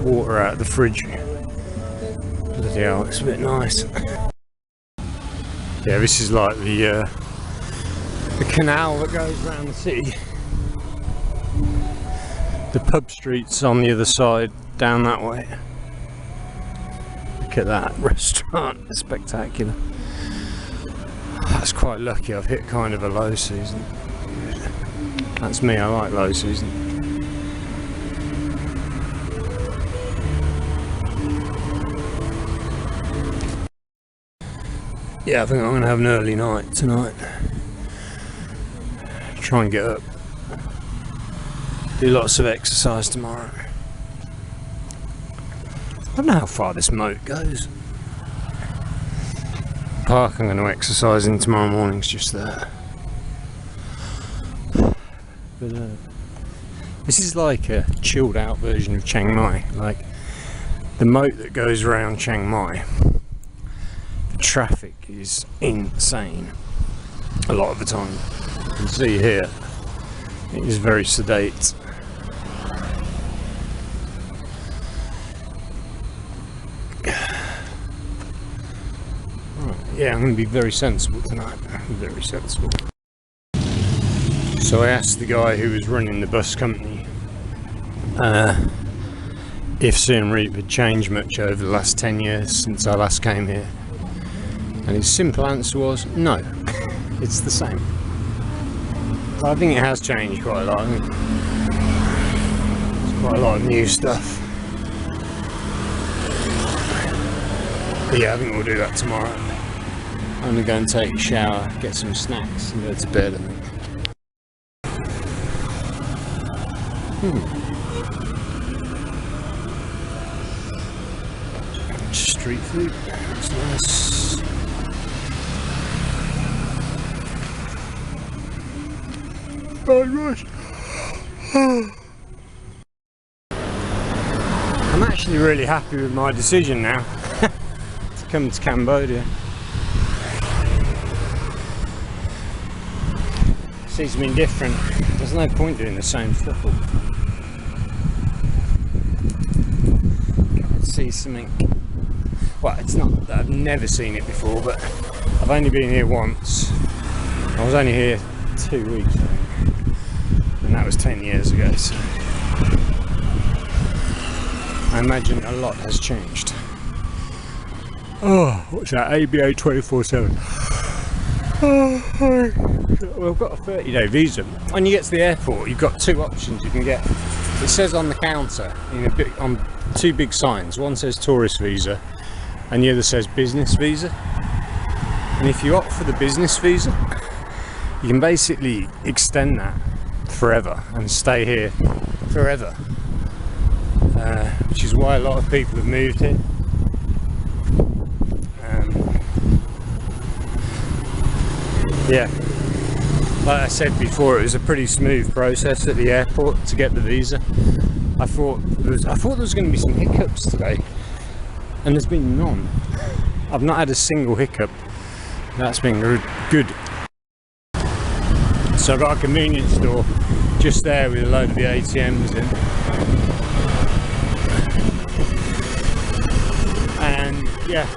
[SPEAKER 1] water out of the fridge. Bloody hell, it's a bit nice. Yeah, this is like the canal that goes around the city. The pub street's on the other side, down that way. Look at that restaurant, it's spectacular. That's quite lucky, I've hit kind of a low season. That's me, I like low season. Yeah, I think I'm going to have an early night tonight. Try and get up. Do lots of exercise tomorrow. I don't know how far this moat goes. The park I'm going to exercise in tomorrow morning's just there. But this is like a chilled out version of Chiang Mai. Like the moat that goes around Chiang Mai, the traffic is insane a lot of the time. You can see here it is very sedate. Yeah, I'm going to be very sensible tonight. Very sensible. So I asked the guy who was running the bus company if Siem Reap had changed much over the last 10 years since I last came here. And his simple answer was no, it's the same. I think it has changed quite a lot. I think there's quite a lot of new stuff. But yeah, I think we'll do that tomorrow. I'm going to go and take a shower, get some snacks and go to bed, I think. Street food, that's nice. Bad rush. I'm actually really happy with my decision now to come to Cambodia. See something different. There's no point doing the same stuff. See something. Well, it's not that I've never seen it before, but I've only been here once. I was only here 2 weeks, I think, and that was 10 years ago. So I imagine a lot has changed. Oh, what's that? ABA 24/7. Well, I've got a 30-day visa. When you get to the airport, you've got two options you can get. It says on the counter, on two big signs. One says tourist visa, and the other says business visa. And if you opt for the business visa, you can basically extend that forever and stay here forever. Which is why a lot of people have moved here. Yeah, like I said before, it was a pretty smooth process at the airport to get the visa. I thought there was going to be some hiccups today, and there's been none. I've not had a single hiccup. That's been good. So I've got a convenience store just there with a load of the ATMs in, and yeah.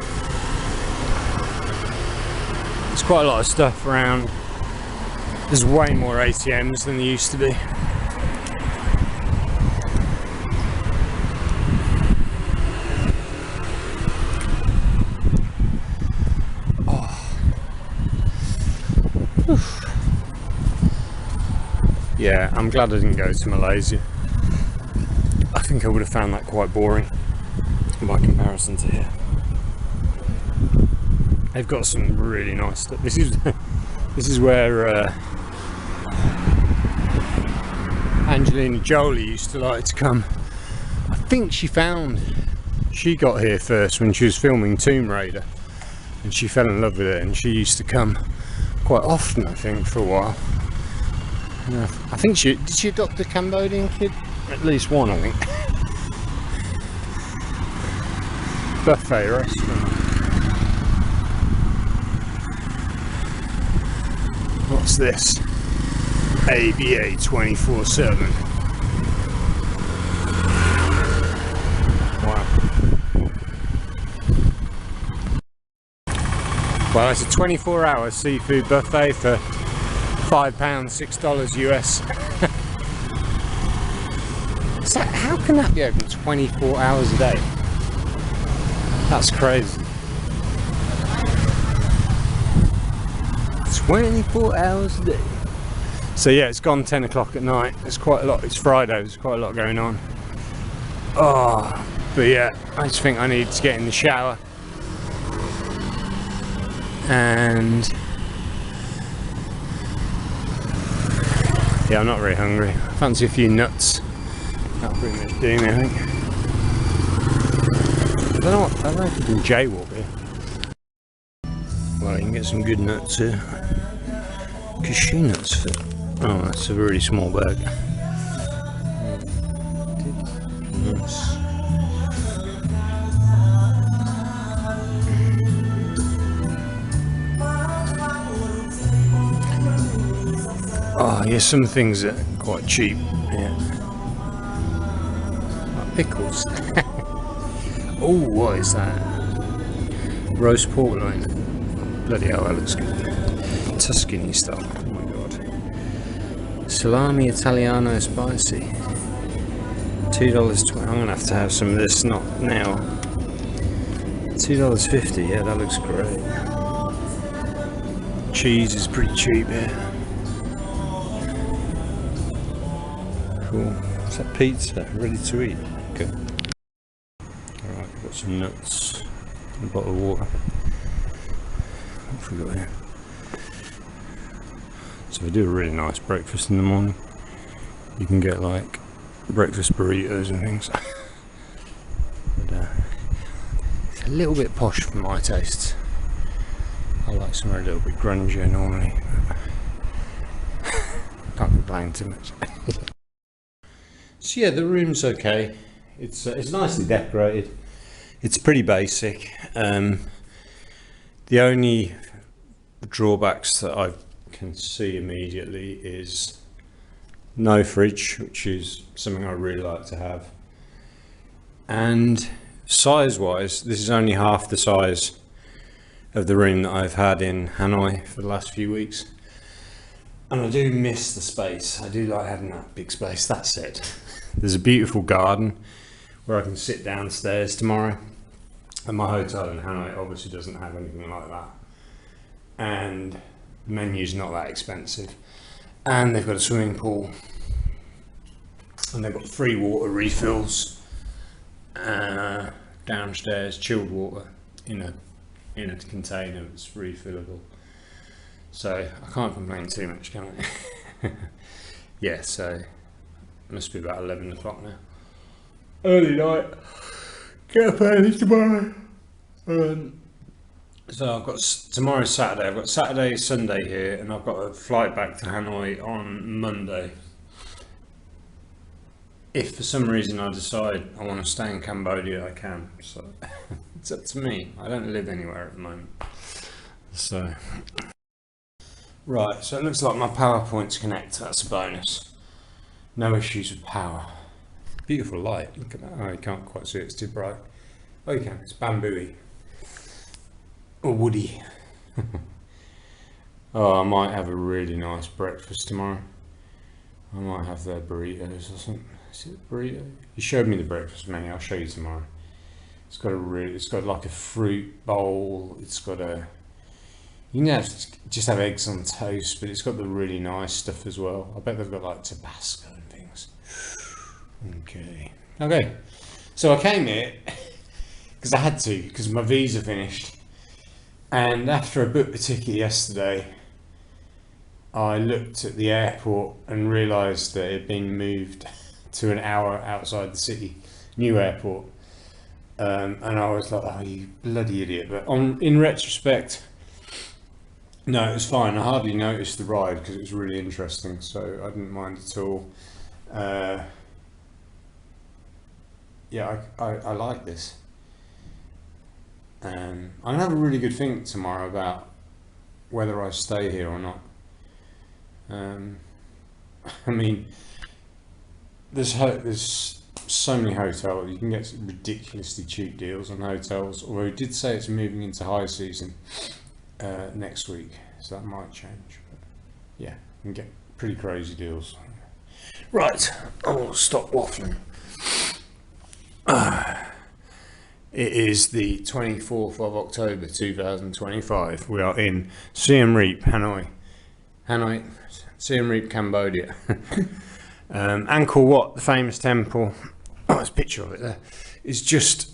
[SPEAKER 1] There's quite a lot of stuff around. There's way more ATMs than there used to be. Oh. Yeah, I'm glad I didn't go to Malaysia. I think I would have found that quite boring by comparison to here. They've got some really nice stuff. This is where Angelina Jolie used to like to come. I think she got here first when she was filming Tomb Raider, and she fell in love with it, and she used to come quite often, I think, for a while. I think did she adopt a Cambodian kid? At least one, I think. Buffet restaurant. What's this? ABA 24/7. Wow. Well, it's a 24-hour seafood buffet for £5, $6 US. So how can that be open 24 hours a day? That's crazy. 24 hours a day. So yeah, it's gone 10 o'clock at night. There's quite a lot. It's Friday. There's quite a lot going on. Oh, but yeah, I just think I need to get in the shower. And yeah, I'm not very hungry. I fancy a few nuts. That'll pretty much do me, I think. I don't know if you can jaywalk here. Well, you can get some good nuts here. Cashew nuts fit. Oh, that's a really small bag. Nice. Oh, yeah, some things are quite cheap. Yeah. Like pickles. Oh, what is that? Roast pork loin. Bloody hell, that looks good. Tuscany stuff. Oh my god. Salami Italiano spicy. $2.20. I'm gonna have to have some of this, not now. $2.50. Yeah, that looks great. Cheese is pretty cheap here. Cool. Is that pizza? Ready to eat? Okay. Alright, we've got some nuts and a bottle of water. What have we got here? So we do a really nice breakfast in the morning. You can get like breakfast burritos and things. But, it's a little bit posh for my tastes. I like somewhere a little bit grungier normally. Can't complain too much. So yeah, the room's okay. It's nicely decorated. It's pretty basic. The only drawbacks that I can see immediately is no fridge, which is something I really like to have. And size-wise, this is only half the size of the room that I've had in Hanoi for the last few weeks. And I do miss the space. I do like having that big space. That said, there's a beautiful garden where I can sit downstairs tomorrow. And my hotel in Hanoi obviously doesn't have anything like that. And the menu's not that expensive. And they've got a swimming pool. And they've got free water refills downstairs, chilled water in a container that's refillable. So I can't complain too much, can I? Yeah, so it must be about 11 o'clock now. Early night. Get up early tomorrow. So I've got tomorrow's Saturday. I've got Saturday, Sunday here, and I've got a flight back to Hanoi on Monday. If for some reason I decide I want to stay in Cambodia, I can. So it's up to me. I don't live anywhere at the moment. So right, so it looks like my PowerPoint's connected. That's a bonus. No issues with power. Beautiful light. Look at that. Oh, you can't quite see it. It's too bright. Oh, you can. It's bamboo-y. Or woody. Oh, I might have a really nice breakfast tomorrow. I might have their burritos or something. Is it a burrito? You showed me the breakfast menu. I'll show you tomorrow. It's got like a fruit bowl. It's got a. You can just have eggs on toast, but it's got the really nice stuff as well. I bet they've got like Tabasco and things. Okay. So I came here because I had to, because my visa finished. And after I booked the ticket yesterday, I looked at the airport and realised that it had been moved to an hour outside the city, new airport. And I was like, oh, you bloody idiot. But in retrospect, no, it was fine. I hardly noticed the ride because it was really interesting, so I didn't mind at all. Yeah, I like this. I'm gonna have a really good think tomorrow about whether I stay here or not. I mean, there's so many hotels. You can get ridiculously cheap deals on hotels. Although it did say it's moving into high season, next week, so that might change. But yeah, you can get pretty crazy deals. Right, I'll stop waffling. It is the 24th of October 2025. We are in Siem Reap, Hanoi, Siem Reap, Cambodia. Angkor Wat, the famous temple, there's a picture of it there, is just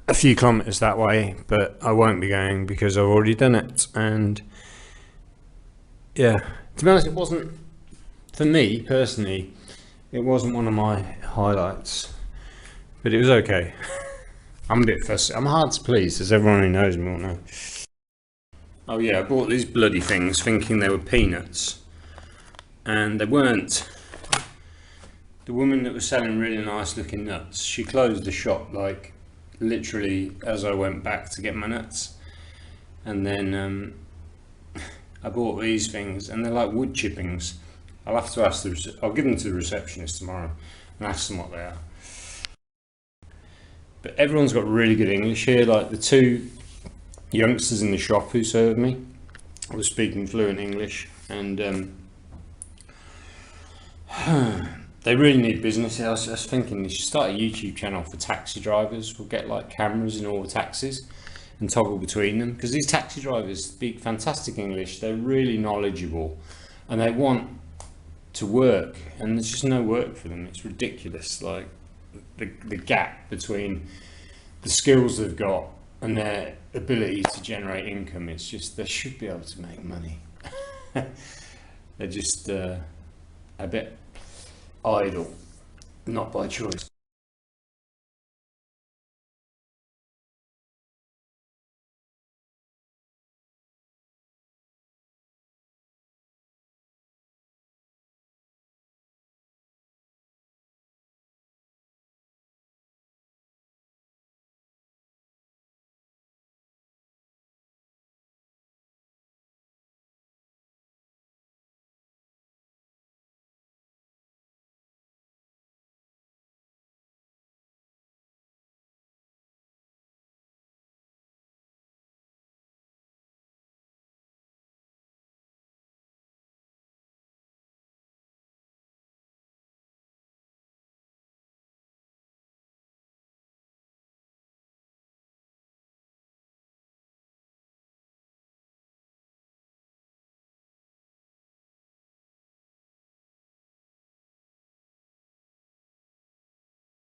[SPEAKER 1] a few kilometres that way, but I won't be going because I've already done it. And yeah, to be honest, it wasn't, for me personally, it wasn't one of my highlights, but it was okay. I'm a bit fussy. I'm hard to please, as everyone who knows me will know. Oh yeah, I bought these bloody things thinking they were peanuts, and they weren't. The woman that was selling really nice looking nuts, she closed the shop like literally as I went back to get my nuts. And then I bought these things, and they're like wood chippings. I'll have to ask I'll give them to the receptionist tomorrow and ask them what they are. But everyone's got really good English here. Like the two youngsters in the shop who served me were speaking fluent English, and they really need business. I was thinking they should start a YouTube channel for taxi drivers. We'll get like cameras in all the taxis and toggle between them, because these taxi drivers speak fantastic English. They're really knowledgeable and they want to work, and there's just no work for them. It's ridiculous. Like the gap between the skills they've got and their ability to generate income, it's just, they should be able to make money. They're just a bit idle, not by choice.